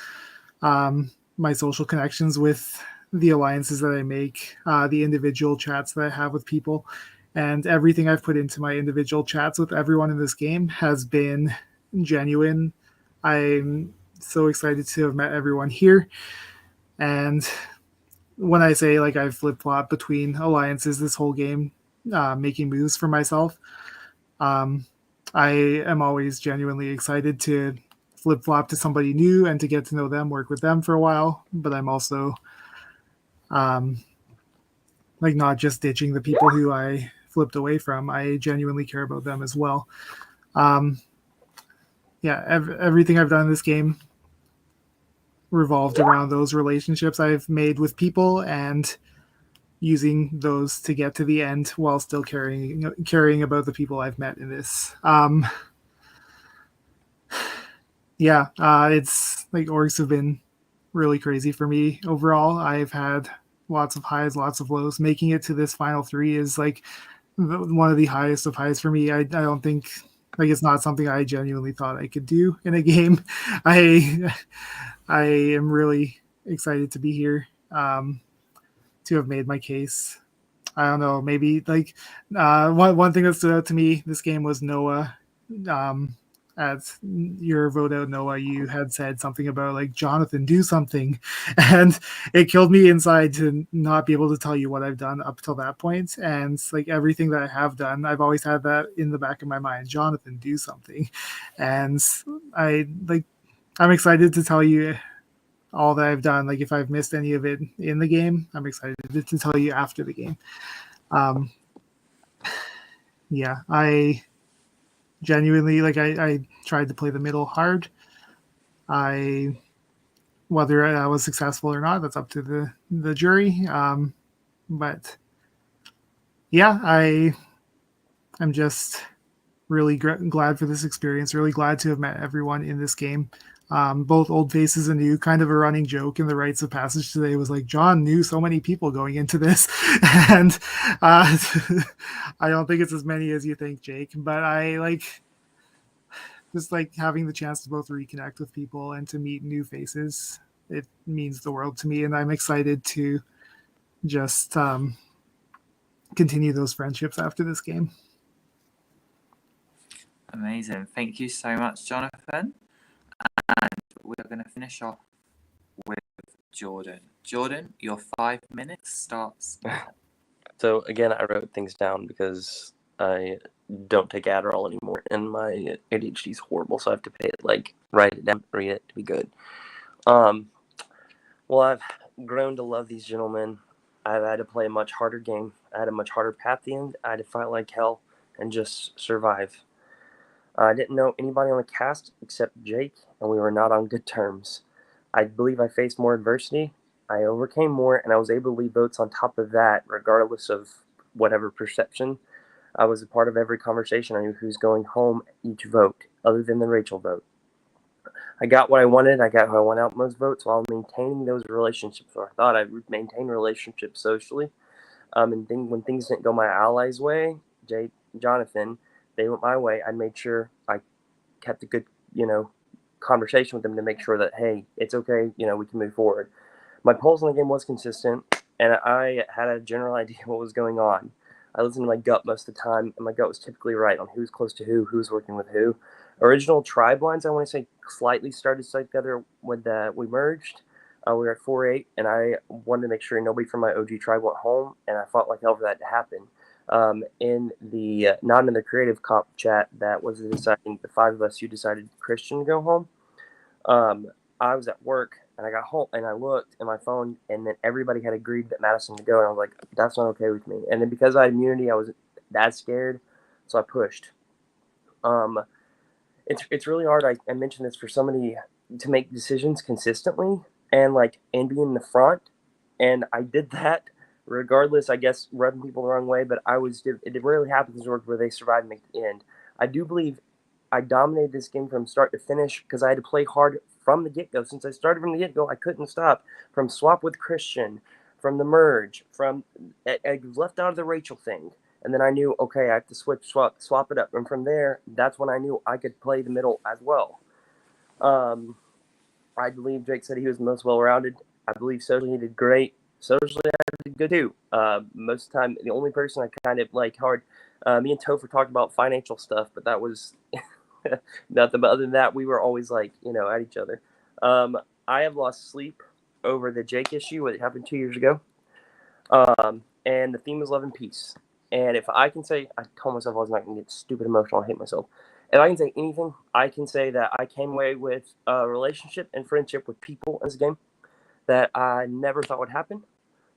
my social connections with the alliances that I make, the individual chats that I have with people. And everything I've put into my individual chats with everyone in this game has been genuine. I'm so excited to have met everyone here. And when I say like I've flip-flopped between alliances this whole game, making moves for myself, I am always genuinely excited to flip-flop to somebody new and to get to know them, work with them for a while. But I'm also like not just ditching the people who I flipped away from. I genuinely care about them as well. Everything I've done in this game revolved around those relationships I've made with people and using those to get to the end while still caring about the people I've met in this. It's like orgs have been really crazy for me overall. I've had lots of highs, lots of lows. Making it to this final 3 is like one of the highest of highs for me. I don't think like it's not something I genuinely thought I could do in a game. I am really excited to be here, to have made my case. I don't know, maybe like one thing that stood out to me this game was Noah. As your vote out, Noah, you had said something about like, Jonathan, do something, and it killed me inside to not be able to tell you what I've done up till that point. And like everything that I have done, I've always had that in the back of my mind, Jonathan, do something. And I'm excited to tell you all that I've done. Like if I've missed any of it in the game, I'm excited to tell you after the game. I genuinely I tried to play the middle hard. Whether I was successful or not, that's up to the jury. But yeah, I'm just really glad for this experience. Really glad to have met everyone in this game. Both old faces and new. Kind of a running joke in the rites of passage today was like, John knew so many people going into this, and I don't think it's as many as you think, Jake. But I like just like having the chance to both reconnect with people and to meet new faces. It means the world to me, and I'm excited to just continue those friendships after this game. Amazing. Thank you so much, Jonathan. And we're going to finish off with Jordan. Jordan, your 5 minutes starts now. So again, I wrote things down because I don't take Adderall anymore, and my ADHD is horrible, so I have to pay it, like write it down, read it to be good. Well, I've grown to love these gentlemen. I've had to play a much harder game. I had a much harder path at the end. I had to fight like hell and just survive. I didn't know anybody on the cast except Jake, and we were not on good terms. I believe I faced more adversity. I overcame more, and I was able to leave votes on top of that, regardless of whatever perception. I was a part of every conversation. I knew who's going home each vote, other than the Rachel vote. I got what I wanted. I got who I want out most votes while maintaining those relationships. Or I thought I would maintain relationships socially. And when things didn't go my allies' way, Jake, Jonathan, they went my way. I made sure I kept a good, conversation with them to make sure that, hey, it's okay, we can move forward. My pulse in the game was consistent, and I had a general idea what was going on. I listened to my gut most of the time, and my gut was typically right on who's close to who's working with who. Original tribe lines, I want to say, slightly started together when we merged. We were at 4-8, and I wanted to make sure nobody from my OG tribe went home, and I fought like hell for that to happen. In the not in the creative comp chat, that was deciding the 5 of us who decided Christian to go home. I was at work, and I got home, and I looked at my phone, and then everybody had agreed that Madison would go, and I was like, that's not okay with me. And then because I had immunity, I was that scared, so I pushed. It's really hard. I mentioned this for somebody to make decisions consistently and be in the front, and I did that regardless, I guess, rubbing people the wrong way. But it rarely happens in org where they survive and make the end. I do believe I dominated this game from start to finish because I had to play hard from the get-go. Since I started from the get-go, I couldn't stop. From swap with Christian, from the merge, from I left out of the Rachel thing. And then I knew, okay, I have to swap it up. And from there, that's when I knew I could play the middle as well. I believe Jake said he was the most well-rounded. I believe socially he did great. Socially, I did good too. Most of the time, the only person I kind of like hard, me and Topher talked about financial stuff, but that was nothing. But other than that, we were always like, at each other. I have lost sleep over the Jake issue. It happened 2 years ago. And the theme was love and peace. And if I can say, I told myself I was not going to get stupid emotional. I hate myself. If I can say anything, I can say that I came away with a relationship and friendship with people in this game that I never thought would happen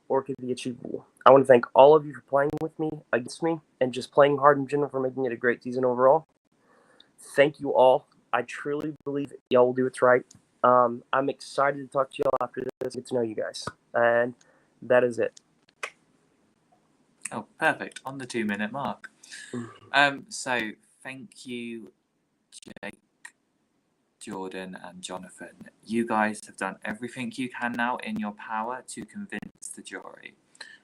or could be achievable. I want to thank all of you for playing with me, against me, and just playing hard in general for making it a great season overall. Thank you all. I truly believe y'all will do what's right. I'm excited to talk to y'all after this, get to know you guys. And that is it. Oh, perfect. On the 2-minute mark. So thank you, Jake, Jordan, and Jonathan. You guys have done everything you can now in your power to convince the jury.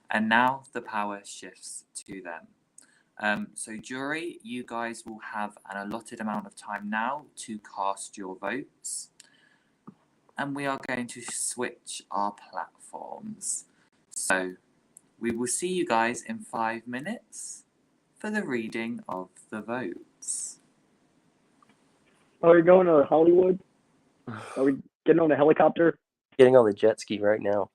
And now the power shifts to them. So jury, you guys will have an allotted amount of time now to cast your votes. And we are going to switch our platforms. So we will see you guys in 5 minutes for the reading of the votes. Are we going to Hollywood? Are we getting on a helicopter? Getting on the jet ski right now.